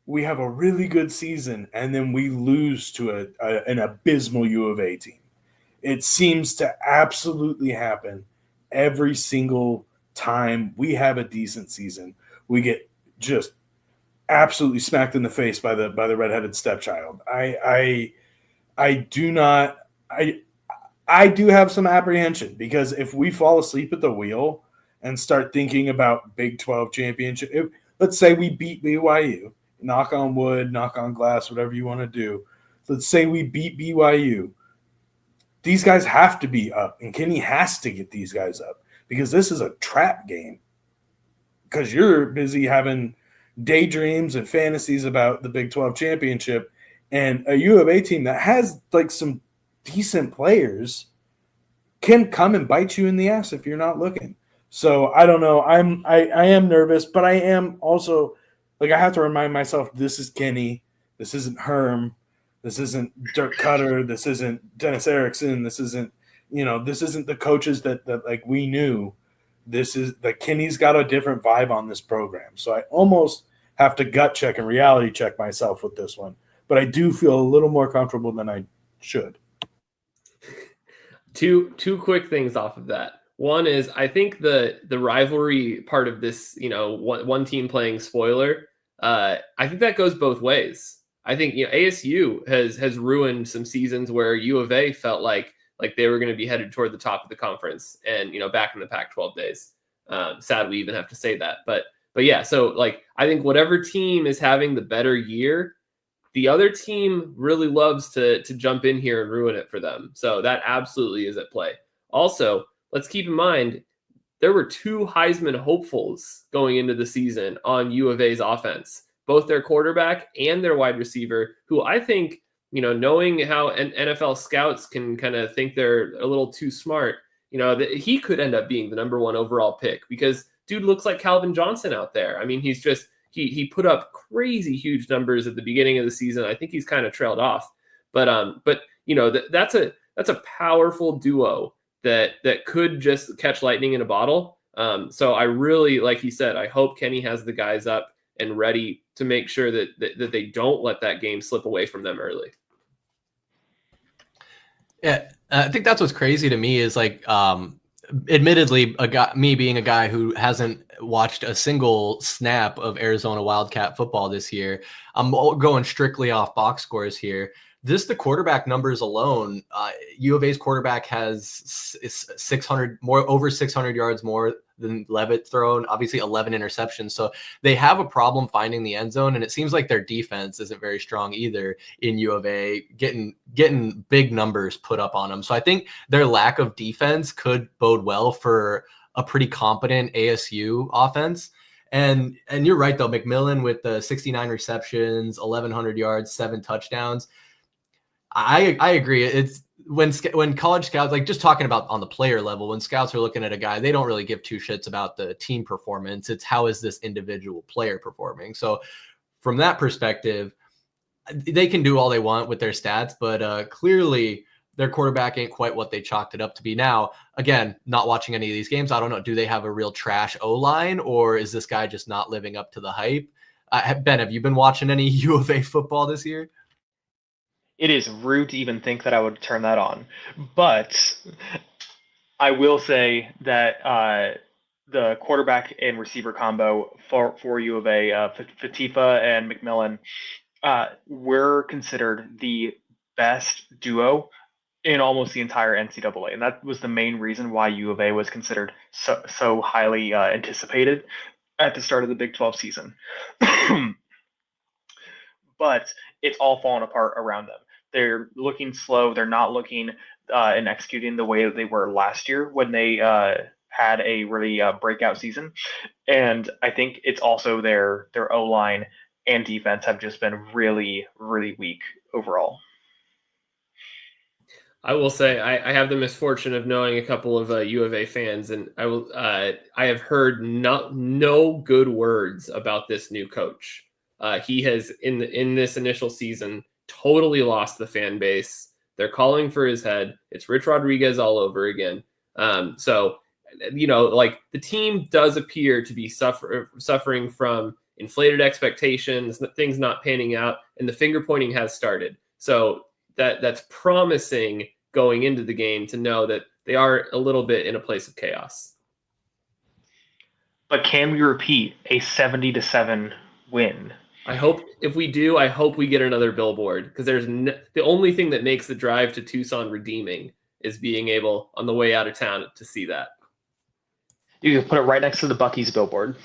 we have a really good season and then we lose to an abysmal U of A team. It seems to absolutely happen every single time we have a decent season. We get just absolutely smacked in the face by the redheaded stepchild. I do have some apprehension, because if we fall asleep at the wheel and start thinking about Big 12 championship, let's say we beat BYU, knock on wood, knock on glass, whatever you want to do. Let's say we beat BYU. These guys have to be up, and Kenny has to get these guys up, because this is a trap game, because you're busy having daydreams and fantasies about the Big 12 championship, and a U of A team that has like some decent players can come and bite you in the ass if you're not looking. So I don't know. I am nervous, but I am also like, I have to remind myself, this is Kenny. This isn't Herm. This isn't Dirk Cutter. This isn't Dennis Erickson. This isn't the coaches that like we knew. This is like, Kenny's got a different vibe on this program. So I almost have to gut check and reality check myself with this one. But I do feel a little more comfortable than I should. Two quick things off of that. One is, I think the rivalry part of this, one team playing spoiler, I think that goes both ways. I think ASU has ruined some seasons where U of A felt like they were going to be headed toward the top of the conference, and back in the Pac-12 days. Sad we even have to say that, but yeah. So like, I think whatever team is having the better year, the other team really loves to jump in here and ruin it for them. So that absolutely is at play. Also, let's keep in mind, there were 2 Heisman hopefuls going into the season on U of A's offense, both their quarterback and their wide receiver, who I think, knowing how NFL scouts can kind of think they're a little too smart, that he could end up being the number 1 overall pick, because dude looks like Calvin Johnson out there. I mean, he's just, he put up crazy huge numbers at the beginning of the season. I think he's kind of trailed off, but that's a powerful duo that could just catch lightning in a bottle. So I really, like he said, I hope Kenny has the guys up and ready to make sure that they don't let that game slip away from them early. Yeah, I think that's what's crazy to me is like, admittedly, me being a guy who hasn't watched a single snap of Arizona Wildcat football this year, I'm going strictly off box scores here. Just the quarterback numbers alone, U of A's quarterback has 600 more, over 600 yards more than Leavitt thrown. Obviously, 11 interceptions. So they have a problem finding the end zone, and it seems like their defense isn't very strong either in U of A, getting big numbers put up on them. So I think their lack of defense could bode well for a pretty competent ASU offense. And you're right though, McMillan with the 69 receptions, 1,100 yards, 7 touchdowns. I agree. It's when college scouts, like just talking about on the player level, when scouts are looking at a guy, they don't really give 2 shits about the team performance. It's how is this individual player performing? So from that perspective, they can do all they want with their stats, but clearly their quarterback ain't quite what they chalked it up to be. Now, again, not watching any of these games, I don't know. Do they have a real trash O-line, or is this guy just not living up to the hype? Ben, have you been watching any U of A football this year? It is rude to even think that I would turn that on. But I will say that the quarterback and receiver combo for U of A, Fatifa and McMillan, were considered the best duo in almost the entire NCAA. And that was the main reason why U of A was considered so highly anticipated at the start of the Big 12 season. But it's all fallen apart around them. They're looking slow. They're not looking and executing the way that they were last year when they had a really breakout season. And I think it's also their O-line and defense have just been really, really weak overall. I will say I have the misfortune of knowing a couple of U of A fans, and I have heard no good words about this new coach. He has in this initial season totally lost the fan base. They're calling for his head. It's Rich Rodriguez all over again. So like the team does appear to be suffering from inflated expectations, things not panning out, and the finger pointing has started. So that's promising going into the game to know that they are a little bit in a place of chaos. But can we repeat a 70-7 win? I hope if we do, I hope we get another billboard, because the only thing that makes the drive to Tucson redeeming is being able on the way out of town to see that. You can put it right next to the Buc-ee's billboard.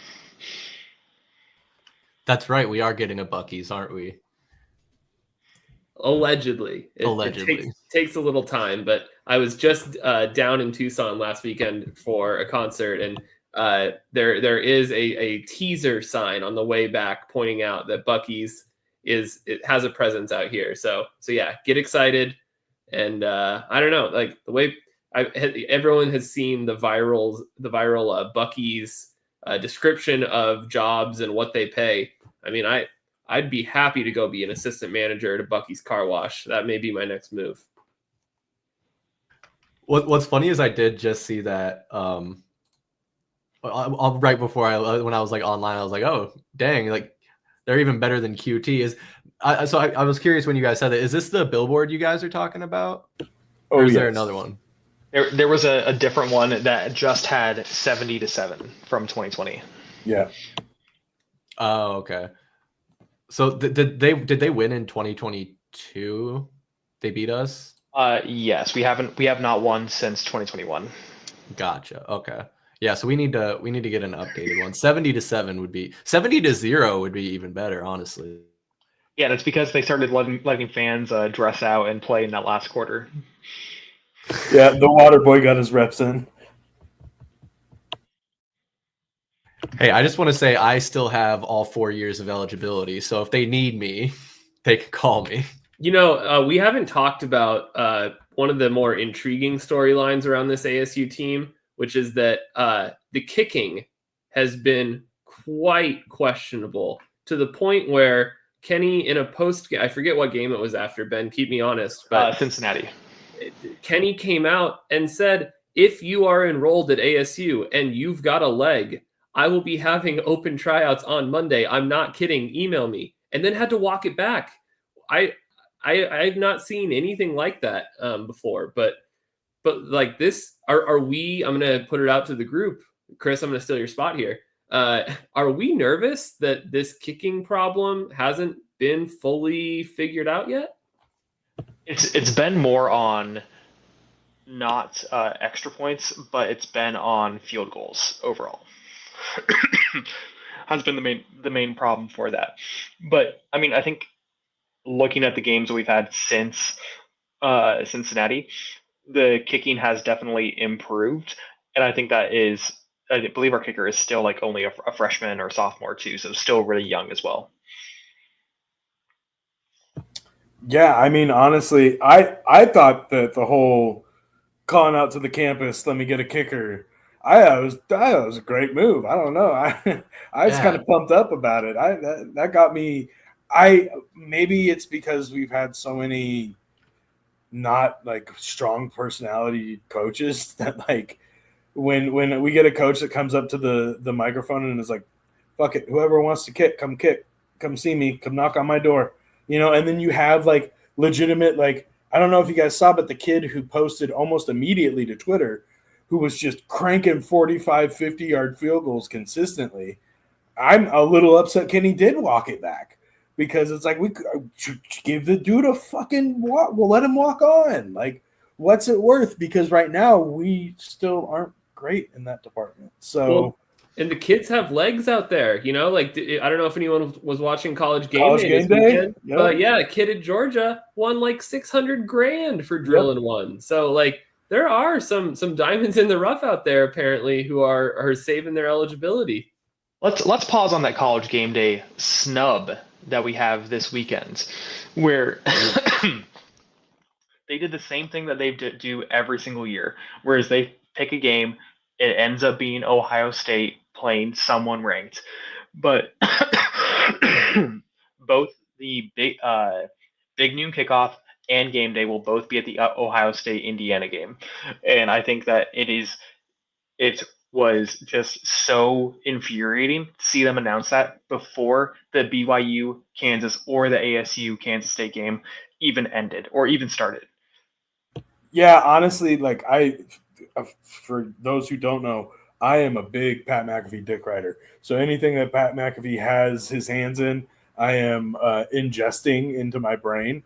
That's right. We are getting a Buc-ee's, aren't we? Allegedly. It takes a little time, but I was just down in Tucson last weekend for a concert, and there is a teaser sign on the way back pointing out that Buc-ee's it has a presence out here. So yeah, get excited. And I don't know, like the way everyone has seen the viral Buc-ee's description of jobs and what they pay. I mean, I'd be happy to go be an assistant manager at a Buc-ee's car wash. That may be my next move. What's funny is I did just see that right before when I was like online, I was like, oh dang, like they're even better than QT. I was curious when you guys said that. Is this the billboard you guys are talking about? Or is there another one? There was a different one that just had 70-7 from 2020. Yeah. Oh, okay. So did they win in 2022? They beat us? Yes, we have not won since 2021. Gotcha. Okay. Yeah, so we need to get an updated one. 70-7 would be 70-0 would be even better, honestly. Yeah, that's because they started letting fans dress out and play in that last quarter. Yeah, the water boy got his reps in. Hey, I just want to say I still have all 4 years of eligibility, so if they need me, they can call me. We haven't talked about one of the more intriguing storylines around this ASU team, which is that the kicking has been quite questionable to the point where Kenny, in a post, I forget what game it was after, Ben, keep me honest, but Cincinnati. Kenny came out and said, if you are enrolled at ASU and you've got a leg, I will be having open tryouts on Monday. I'm not kidding. Email me. And then had to walk it back. I've not seen anything like that before, but like this, are we, I'm going to put it out to the group. Chris, I'm going to steal your spot here. Are we nervous that this kicking problem hasn't been fully figured out yet? It's been more on not extra points, but it's been on field goals overall. Has been the main problem for that. But I mean, I think looking at the games that we've had since Cincinnati, the kicking has definitely improved, and I think that is, I believe our kicker is still like only a freshman or sophomore too, so still really young as well. Yeah, I mean, honestly, I thought that the whole calling out to the campus, let me get a kicker, I thought it was a great move. I don't know. I was kind of pumped up about it. That got me. Maybe it's because we've had so many not like strong personality coaches that like when we get a coach that comes up to the microphone and is like, fuck it, whoever wants to kick, come see me, come knock on my door, and then you have like legitimate, like, I don't know if you guys saw, but the kid who posted almost immediately to Twitter, who was just cranking 45, 50-yard field goals consistently. I'm a little upset Kenny did walk it back, because it's like, we give the dude a fucking walk. We'll let him walk on. Like, what's it worth? Because right now we still aren't great in that department. So, and the kids have legs out there, like, I don't know if anyone was watching College Game Day this Day? weekend, Yep. But yeah, a kid in Georgia won like $600,000 for drilling one. So like, there are some diamonds in the rough out there apparently who are saving their eligibility. Let's pause on that College Game Day snub that we have this weekend, where they did the same thing that they do every single year, whereas they pick a game, it ends up being Ohio State playing someone ranked, but both the big noon kickoff and game day will both be at the Ohio State Indiana game, and I think that it was just so infuriating to see them announce that before the BYU Kansas or the ASU Kansas State game even ended or even started. Yeah, honestly, like, for those who don't know, I am a big Pat McAfee dick rider. So anything that Pat McAfee has his hands in, I am ingesting into my brain.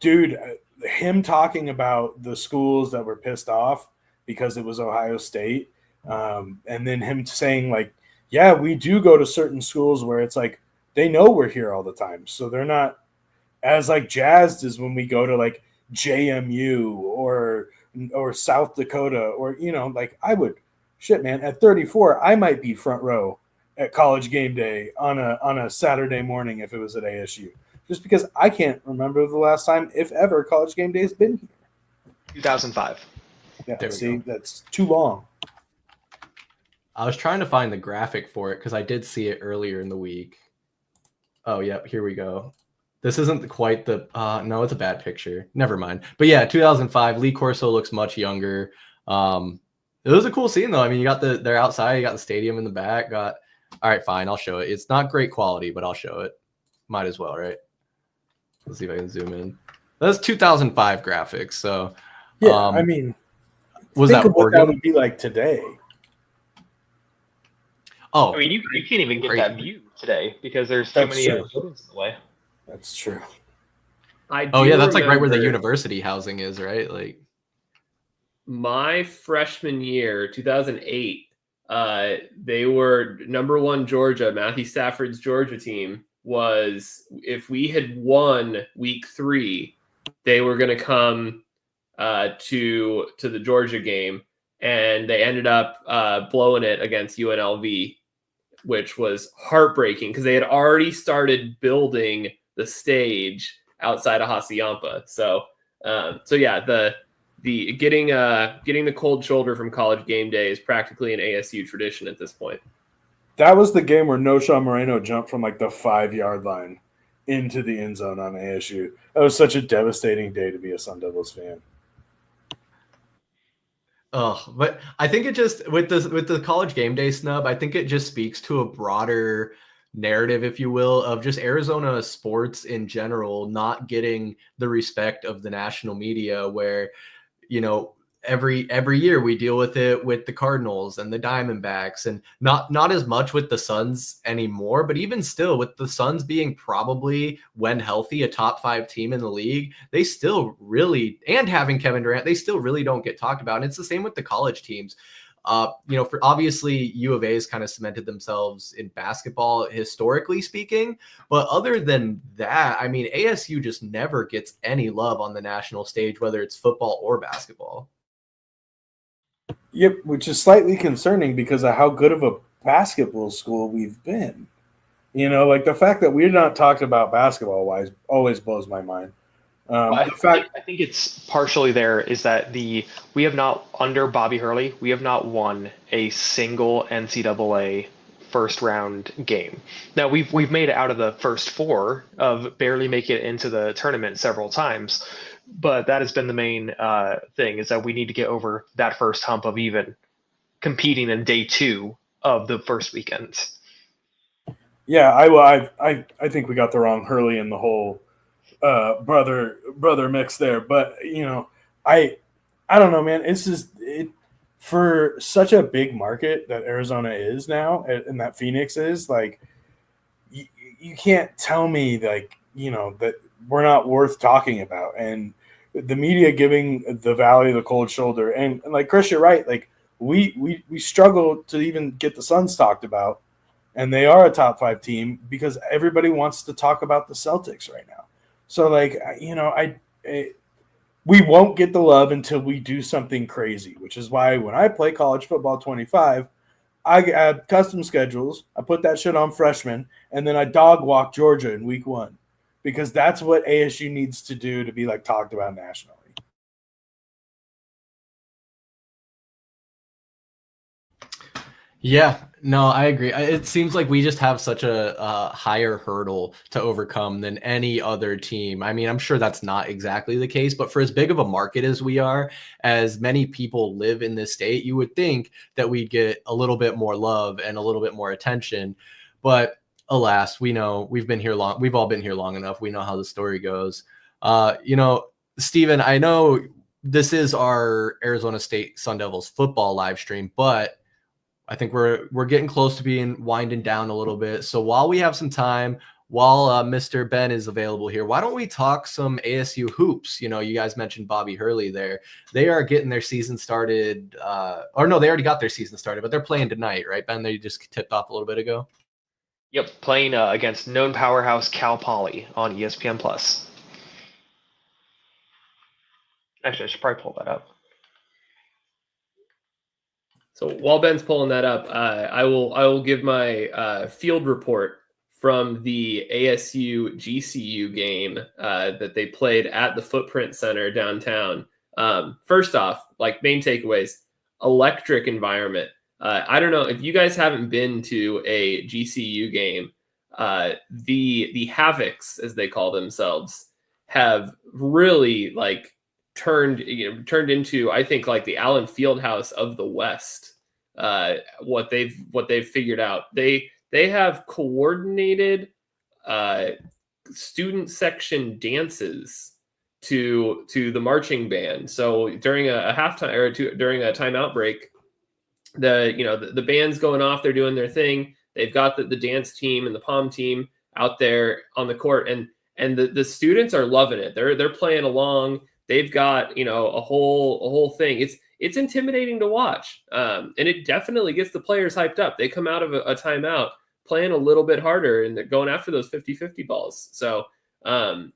Dude, him talking about the schools that were pissed off because it was Ohio State, and then him saying, like, yeah, we do go to certain schools where it's like they know we're here all the time, so they're not as like jazzed as when we go to like JMU or South Dakota, or like, I would, shit, man, at 34 I might be front row at College Game Day on a Saturday morning if it was at ASU, just because I can't remember the last time, if ever, College Game Day has been here. 2005. Yeah, see, that's too long. I was trying to find the graphic for it because I did see it earlier in the week. Oh, yep, here we go. This isn't quite the no, it's a bad picture. Never mind. But yeah, 2005. Lee Corso looks much younger. It was a cool scene though. I mean, you got they're outside. You got the stadium in the back. All right, fine. I'll show it. It's not great quality, but I'll show it. Might as well, right? Let's see if I can zoom in. That's 2005 graphics. So yeah, I mean, was think that of what that would be like today? Oh, I mean, you can't even get that view today because there's too many buildings in the way. That's true. That's like right where the university housing is, right? Like, my freshman year, 2008, they were #1 Georgia. Matthew Stafford's Georgia team was, if we had won week 3, they were going to come to the Georgia game, and they ended up blowing it against UNLV, which was heartbreaking because they had already started building the stage outside of Hacienda. So yeah, the getting the cold shoulder from College Game Day is practically an ASU tradition at this point. That was the game where Noshawn Moreno jumped from like the 5-yard line into the end zone on ASU. That was such a devastating day to be a Sun Devils fan. Oh, but I think it just with the College Game Day snub, I think it just speaks to a broader narrative, if you will, of just Arizona sports in general not getting the respect of the national media, where, every year we deal with it with the Cardinals and the Diamondbacks, and not as much with the Suns anymore, but even still, with the Suns being probably, when healthy, a top 5 team in the league, they still really, and having Kevin Durant, they still really don't get talked about. And it's the same with the college teams. For obviously U of A has kind of cemented themselves in basketball historically speaking, but other than that, I mean, ASU just never gets any love on the national stage, whether it's football or basketball. Yep, which is slightly concerning because of how good of a basketball school we've been. Like the fact that we're not talked about basketball wise always blows my mind. I think it's partially there is that we have not, under Bobby Hurley, we have not won a single NCAA first round game. Now we've made it out of the first 4 of barely make it into the tournament several times, But that has been the main thing, is that we need to get over that first hump of even competing in day 2 of the first weekend. Yeah, I think we got the wrong Hurley in the whole brother mix there. But I don't know, man. It's just for such a big market that Arizona is now, and that Phoenix is, like, you can't tell me, like, that we're not worth talking about. And the media giving the Valley the cold shoulder, and like Chris, you're right. Like we struggle to even get the Suns talked about, and they are a top 5 team because everybody wants to talk about the Celtics right now. So, like, we won't get the love until we do something crazy, which is why when I play college football 25, I add custom schedules. I put that shit on freshmen, and then I dog walk Georgia in week 1 because that's what ASU needs to do to be, like, talked about nationally. Yeah, no, I agree. It seems like we just have such a higher hurdle to overcome than any other team. I mean, I'm sure that's not exactly the case, but for as big of a market as we are, as many people live in this state, you would think that we'd get a little bit more love and a little bit more attention. But alas, we know we've been here long. We've all been here long enough. We know how the story goes. Steven, I know this is our Arizona State Sun Devils football live stream, but I think we're getting close to being winding down a little bit. So while we have some time, while Mr. Ben is available here, why don't we talk some ASU hoops? You guys mentioned Bobby Hurley there. They are getting their season started. Or no, they already got their season started, but they're playing tonight, right, Ben? They just tipped off a little bit ago. Yep, playing against known powerhouse Cal Poly on ESPN+. Actually, I should probably pull that up. So while Ben's pulling that up, I will give my field report from the ASU GCU game that they played at the Footprint Center downtown. First off, like, main takeaways: electric environment. I don't know if you guys haven't been to a GCU game. The Havocs, as they call themselves, have really, like, turned into, I think, like, the Allen Fieldhouse of the West. What they've figured out. They have coordinated student section dances to the marching band. So during a halftime or during a timeout break, the band's going off, they're doing their thing. They've got the dance team and the pom team out there on the court, and the students are loving it. They're playing along. They've got a whole thing. It's intimidating to watch, and it definitely gets the players hyped up. They come out of a timeout playing a little bit harder, and they're going after those 50-50 balls. So I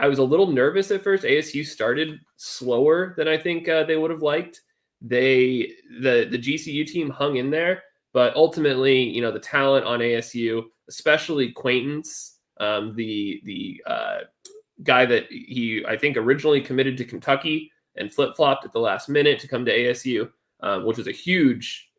was a little nervous at first. ASU started slower than I think they would have liked. The GCU team hung in there, but ultimately, the talent on ASU, especially Quaintance, the guy that I think originally committed to Kentucky and flip-flopped at the last minute to come to ASU, which was a huge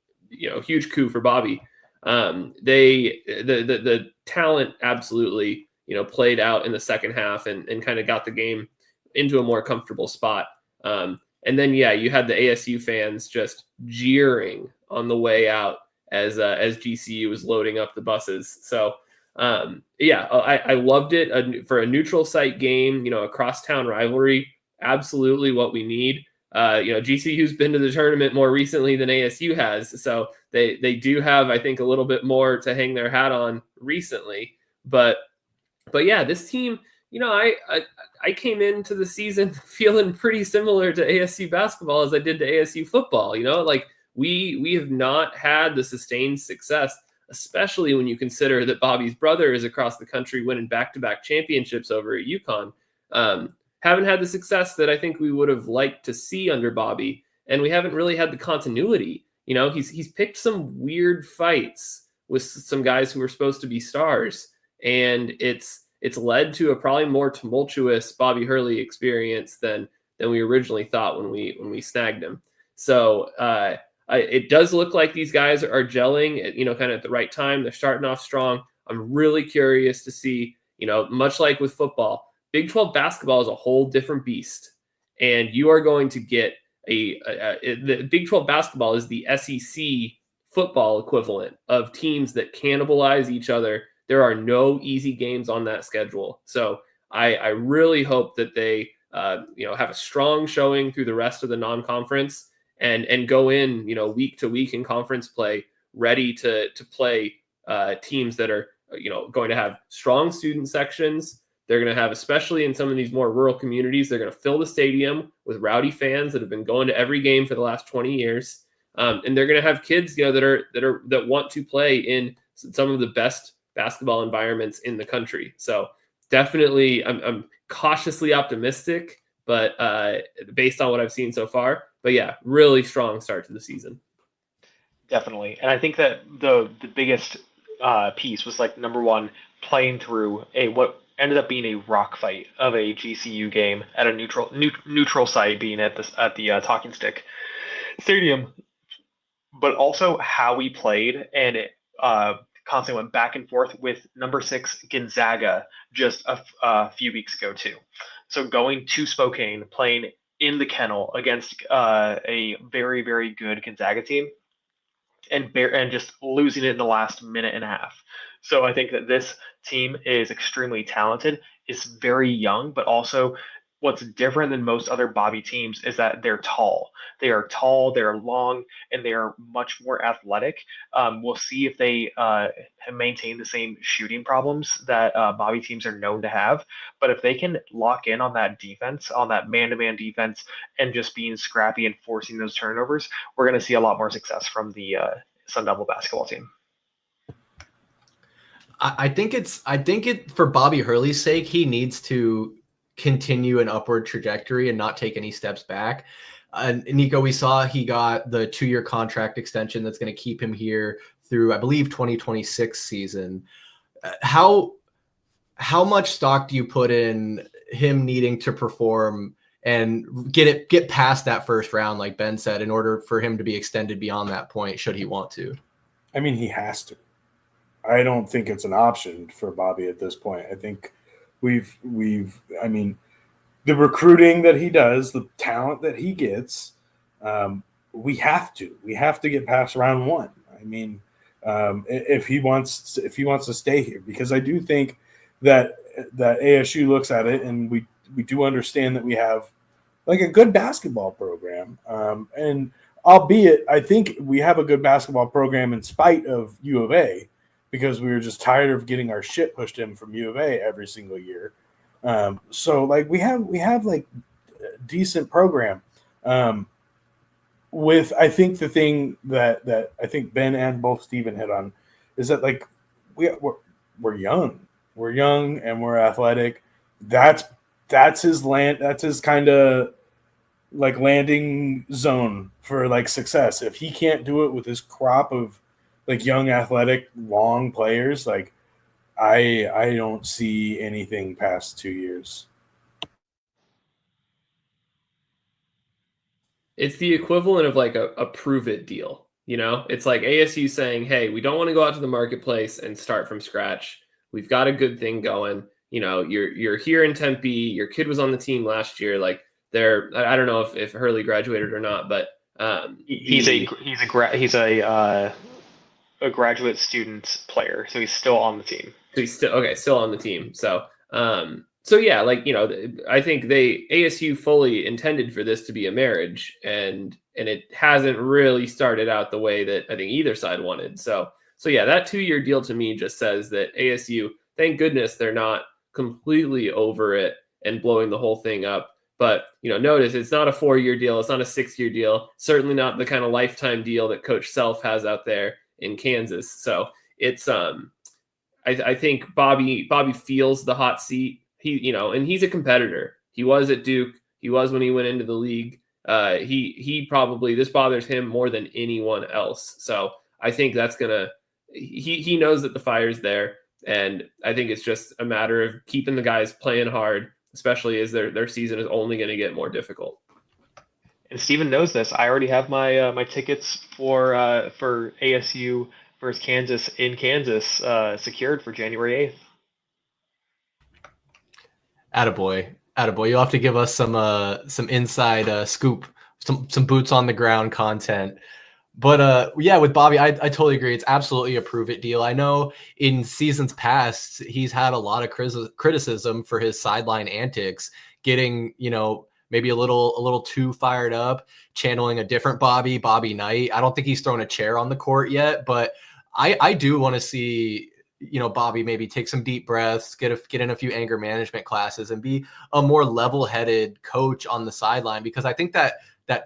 coup for Bobby. The talent absolutely, played out in the second half and kind of got the game into a more comfortable spot. And then, you had the ASU fans just jeering on the way out as GCU was loading up the buses. So, I loved it for a neutral site game, a crosstown rivalry. Absolutely what we need. GCU's been to the tournament more recently than ASU has, so they do have, I think, a little bit more to hang their hat on recently. But yeah, this team, I came into the season feeling pretty similar to ASU basketball as I did to ASU football. Like we have not had the sustained success, especially when you consider that Bobby's brother is across the country winning back-to-back championships over at UConn. Haven't had the success that I think we would have liked to see under Bobby, and we haven't really had the continuity. He's picked some weird fights with some guys who were supposed to be stars, and it's led to a probably more tumultuous Bobby Hurley experience than we originally thought when we snagged him. So it does look like these guys are gelling at, kind of at the right time. They're starting off strong. I'm really curious to see, much like with football, Big 12 basketball is a whole different beast, and you are going to get the Big 12 basketball is the SEC football equivalent of teams that cannibalize each other. There are no easy games on that schedule. So I really hope that they have a strong showing through the rest of the non-conference and go in, week to week in conference play, ready to play teams that are, going to have strong student sections. They're going to have, especially in some of these more rural communities, they're going to fill the stadium with rowdy fans that have been going to every game for the last 20 years. And they're going to have kids, that want to play in some of the best basketball environments in the country. So definitely, I'm cautiously optimistic, but based on what I've seen so far. But yeah, really strong start to the season. Definitely, and I think that the biggest piece was like number one, playing through what ended up being a rock fight of a GCU game at a neutral site, being at the Talking Stick Stadium, but also how we played, and it constantly went back and forth with number 6 Gonzaga just a few weeks ago too. So going to Spokane, playing in the Kennel against a very, very good Gonzaga team, and just losing it in the last minute and a half. So I think that this team is extremely talented, is very young, but also what's different than most other Bobby teams is that they're tall. They are tall, they're long, and they are much more athletic. We'll see if they maintain the same shooting problems that Bobby teams are known to have. But if they can lock in on that defense, on that man-to-man defense, and just being scrappy and forcing those turnovers, we're going to see a lot more success from the Sun Devil basketball team. I think for Bobby Hurley's sake, he needs to continue an upward trajectory and not take any steps back. Niko, we saw he got the 2-year contract extension that's going to keep him here through, I believe, 2026 season. How much stock do you put in him needing to perform and get past that first round, like Ben said, in order for him to be extended beyond that point, should he want to? I mean, he has to. I don't think it's an option for Bobby at this point. I think I mean, the recruiting that he does, the talent that he gets, we have to get past round 1. I mean, if he wants to stay here, because I do think that ASU looks at it, and we do understand that we have like a good basketball program, and albeit I think we have a good basketball program in spite of U of A, because we were just tired of getting our shit pushed in from U of A every single year. So like we have like a decent program. With, I think the thing that I think Ben and both Steven hit on is that like we're young and we're athletic. That's his kind of like landing zone for like success. If he can't do it with his crop of like young, athletic, long players, like I don't see anything past 2 years. It's the equivalent of like a prove it deal. It's like ASU saying, hey, we don't want to go out to the marketplace and start from scratch. We've got a good thing going. You're here in Tempe. Your kid was on the team last year. Like I don't know if Hurley graduated or not, but he's a graduate student player, so he's still on the team. So he's still on the team. So yeah, like, I think ASU fully intended for this to be a marriage, and it hasn't really started out the way that I think either side wanted. So yeah, that 2-year deal to me just says that ASU, thank goodness they're not completely over it and blowing the whole thing up. But, notice it's not a 4-year deal. It's not a 6-year deal. Certainly not the kind of lifetime deal that Coach Self has out there in Kansas. So it's, I think Bobby feels the hot seat. And he's a competitor. He was at Duke. He was when he went into the league. He probably, this bothers him more than anyone else. So I think that's he knows that the fire's there. And I think it's just a matter of keeping the guys playing hard, especially as their season is only going to get more difficult. And Steven knows this. I already have my tickets for ASU versus Kansas in Kansas secured for January 8th. Attaboy. You'll have to give us some inside scoop, some boots on the ground content. But yeah, with Bobby, I totally agree. It's absolutely a prove it deal. I know in seasons past, he's had a lot of criticism for his sideline antics, getting, maybe a little too fired up, channeling a different Bobby Knight. I don't think he's thrown a chair on the court yet, but I do want to see, Bobby maybe take some deep breaths, get in a few anger management classes, and be a more level-headed coach on the sideline, because I think that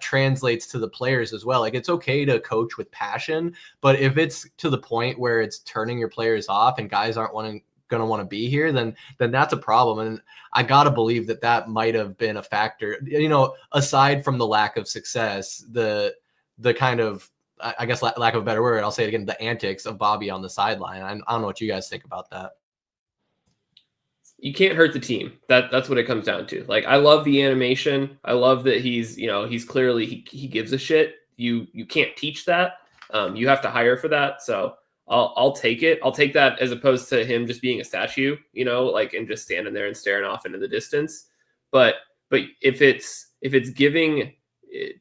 translates to the players as well. Like, it's okay to coach with passion, but if it's to the point where it's turning your players off and guys aren't going to want to be here, then that's a problem. And I got to believe that might have been a factor, aside from the lack of success, the kind of, I guess, lack of a better word, I'll say it again, the antics of Bobby on the sideline. I don't know what you guys think about that. You can't hurt the team. That's what it comes down to. Like, I love the animation. I love that he's clearly, he gives a shit. You can't teach that. You have to hire for that. So I'll take it. I'll take that as opposed to him just being a statue, and just standing there and staring off into the distance. But if it's giving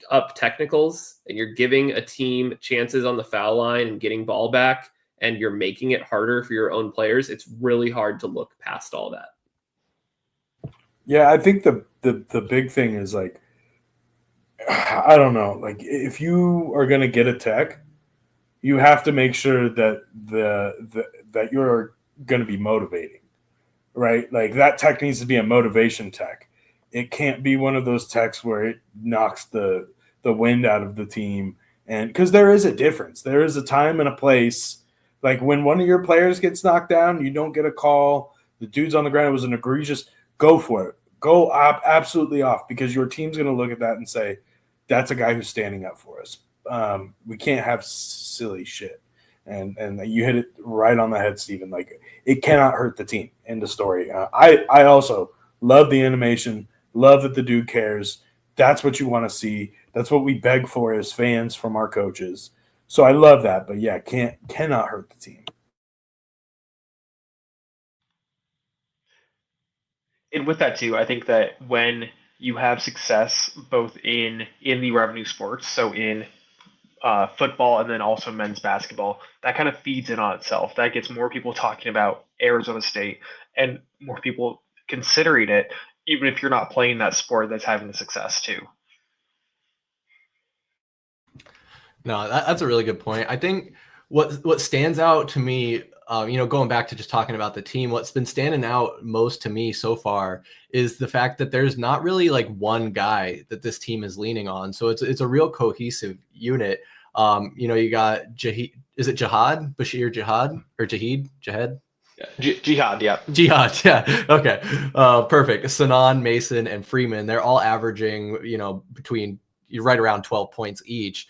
up technicals and you're giving a team chances on the foul line and getting ball back, and you're making it harder for your own players, it's really hard to look past all that. Yeah, I think the big thing is, like, I don't know, like, if you are going to get a tech, you have to make sure that that you're going to be motivating, right? Like, that tech needs to be a motivation tech. It can't be one of those techs where it knocks the wind out of the team. And because there is a difference. There is a time and a place. Like, when one of your players gets knocked down, you don't get a call. The dude's on the ground. It was an egregious. Go for it. Go absolutely off, because your team's going to look at that and say, that's a guy who's standing up for us. We can't have silly shit. And you hit it right on the head, Steven. Like, it cannot hurt the team. End of story. I also love the animation, love that the dude cares. That's what you want to see. That's what we beg for as fans from our coaches. So I love that, but yeah, cannot hurt the team. And with that too, I think that when you have success both in the revenue sports, so in football and then also men's basketball, that kind of feeds in on itself. That gets more people talking about Arizona State and more people considering it, even if you're not playing that sport that's having the success too. No, that's a really good point. I think what stands out to me, going back to just talking about the team, what's been standing out most to me so far is the fact that there's not really like one guy that this team is leaning on. So it's a real cohesive unit. You got Jahid, is it Jihad? Bashir Jihad or Jahid? Jahed? Jihad, yeah. Jihad, yeah. Okay. Perfect. Sanan, Mason, and Freeman, they're all averaging, between right around 12 points each.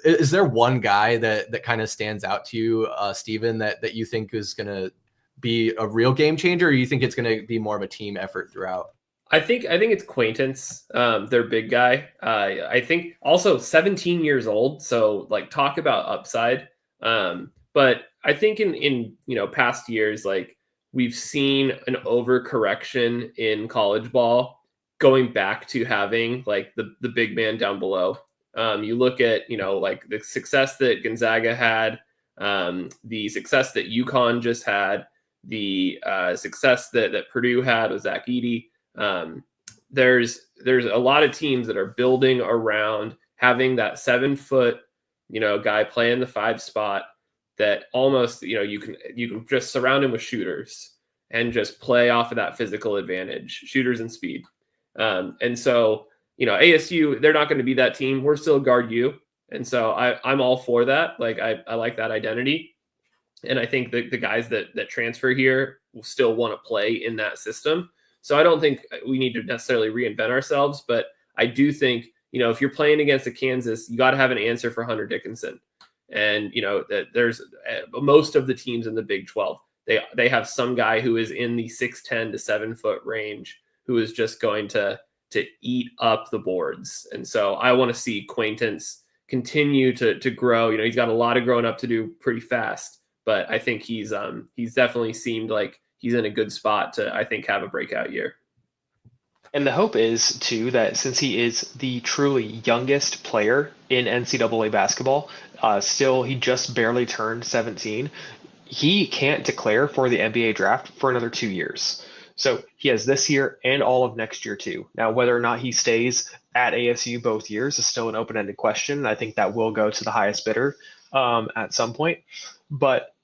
Is there one guy that kind of stands out to you, Steven, that you think is going to be a real game changer, or you think it's going to be more of a team effort throughout? I think it's Quaintance, their big guy. I think also 17 years old, so like, talk about upside. But I think in past years, like, we've seen an overcorrection in college ball, going back to having like the big man down below. You look at, like, the success that Gonzaga had, the success that UConn just had, the success that Purdue had with Zach Edey. There's a lot of teams that are building around having that 7-foot, guy playing the 5 spot that almost, you can just surround him with shooters and just play off of that physical advantage, shooters and speed. And so, ASU, they're not going to be that team. We're still guard you. And so I'm all for that. Like, I like that identity. And I think that the guys that transfer here will still want to play in that system. So I don't think we need to necessarily reinvent ourselves, but I do think, if you're playing against a Kansas, you got to have an answer for Hunter Dickinson. And, that there's most of the teams in the Big 12, they have some guy who is in the 6'10" to 7-foot range, who is just going to eat up the boards. And so I want to see Quaintance continue to grow. He's got a lot of growing up to do pretty fast, but I think he's definitely seemed like he's in a good spot to, I think, have a breakout year. And the hope is, too, that since he is the truly youngest player in NCAA basketball, he just barely turned 17, he can't declare for the NBA draft for another 2 years. So he has this year and all of next year, too. Now, whether or not he stays at ASU both years is still an open-ended question. I think that will go to the highest bidder at some point. But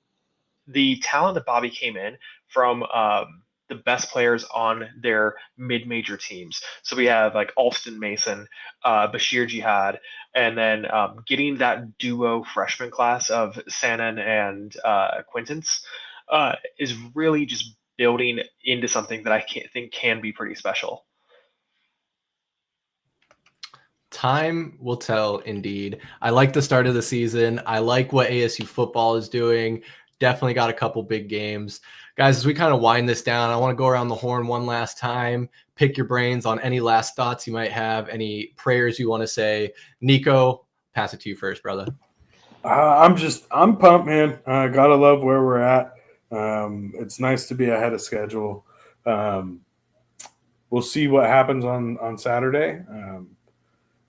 the talent that Bobby came in from the best players on their mid-major teams. So we have like Alston Mason, Bashir Jihad, and then getting that duo freshman class of Sanan and Quintance is really just building into something that I think can be pretty special. Time will tell, indeed. I like the start of the season. I like what ASU football is doing. Definitely got a couple big games. Guys, as we kind of wind this down, I want to go around the horn one last time, pick your brains on any last thoughts you might have, any prayers you want to say. Niko, pass it to you first, brother. I'm pumped, man. Gotta love where we're at. It's nice to be ahead of schedule. We'll see what happens on Saturday.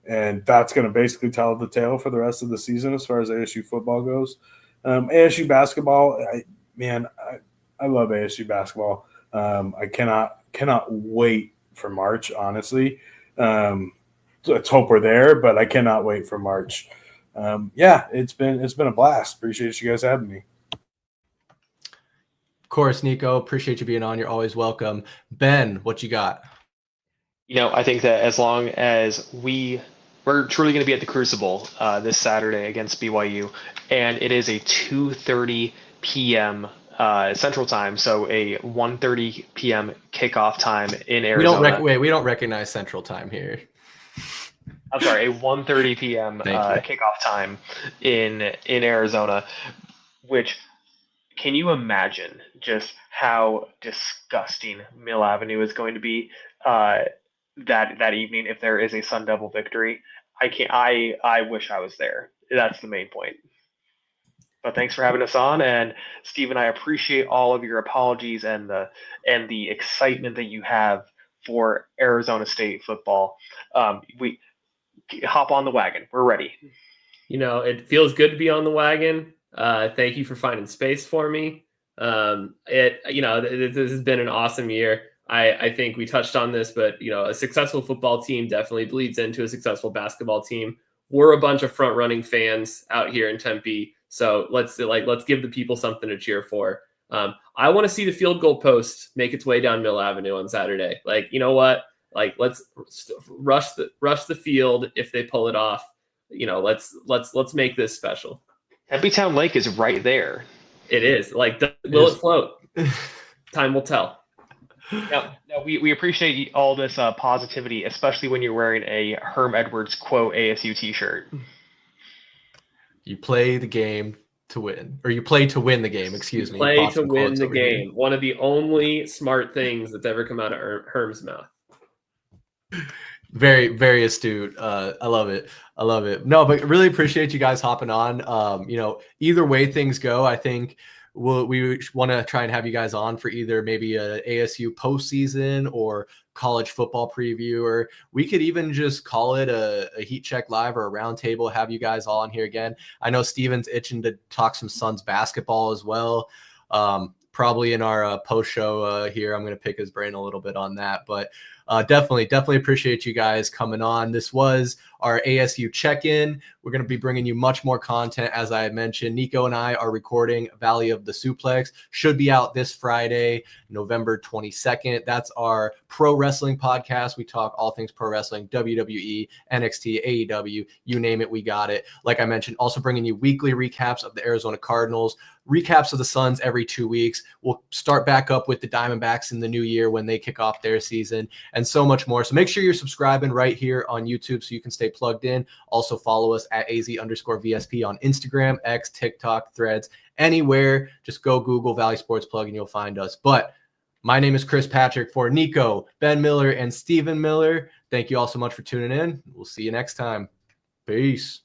And that's going to basically tell the tale for the rest of the season as far as ASU football goes. ASU basketball, I love ASU basketball. I cannot wait for March, honestly. Let's hope we're there, but I cannot wait for March. It's been a blast. Appreciate you guys having me. Of course, Niko, appreciate you being on. You're always welcome. Ben, what you got? I think that as long as we're truly going to be at the Crucible this Saturday against BYU, and it is a 2:30 p.m. Central Time, so a 1:30 p.m. kickoff time in Arizona. We don't recognize Central Time here. I'm sorry, a 1:30 p.m. Kickoff time in Arizona, which, can you imagine just how disgusting Mill Avenue is going to be that evening if there is a Sun Devil victory? I wish I was there. That's the main point. But thanks for having us on, and Steven, I appreciate all of your apologies and the excitement that you have for Arizona State football. We hop on the wagon. We're ready. It feels good to be on the wagon. Thank you for finding space for me. This has been an awesome year. I think we touched on this, but a successful football team definitely bleeds into a successful basketball team. We're a bunch of front-running fans out here in Tempe, so let's give the people something to cheer for. I want to see the field goal post make its way down Mill Avenue on Saturday. Let's rush the field if they pull it off. Let's make this special. Tempe Town Lake is right there. It is. Will it float? Time will tell. Now we appreciate all this positivity, especially when you're wearing a Herm Edwards quote ASU t-shirt. You play the game to win, or you play to win the game, excuse me. Play to win the game. One of the only smart things that's ever come out of Herm's mouth. Very, very astute. I love it. No, but really appreciate you guys hopping on. Either way things go, I think we want to try and have you guys on for either maybe a ASU postseason or college football preview, or we could even just call it a Heat Check Live or a roundtable, have you guys all on here again. I know Steven's itching to talk some Suns basketball as well. Probably in our post show here, I'm going to pick his brain a little bit on that, but definitely appreciate you guys coming on. This was our ASU check-in. We're going to be bringing you much more content. As I had mentioned, Niko and I are recording Valley of the Suplex. Should be out this Friday, November 22nd. That's our pro wrestling podcast. We talk all things pro wrestling, WWE, NXT, AEW, you name it, we got it. Like I mentioned, also bringing you weekly recaps of the Arizona Cardinals, recaps of the Suns every 2 weeks. We'll start back up with the Diamondbacks in the new year when they kick off their season, and so much more. So make sure you're subscribing right here on YouTube so you can stay plugged in. Also follow us at AZ_VSP on Instagram, X, TikTok, Threads, anywhere. Just go Google Valley Sports Plug and you'll find us. But my name is Chris Patrick for Niko, Ben Miller, and Steven Miller. Thank you all so much for tuning in. We'll see you next time. Peace.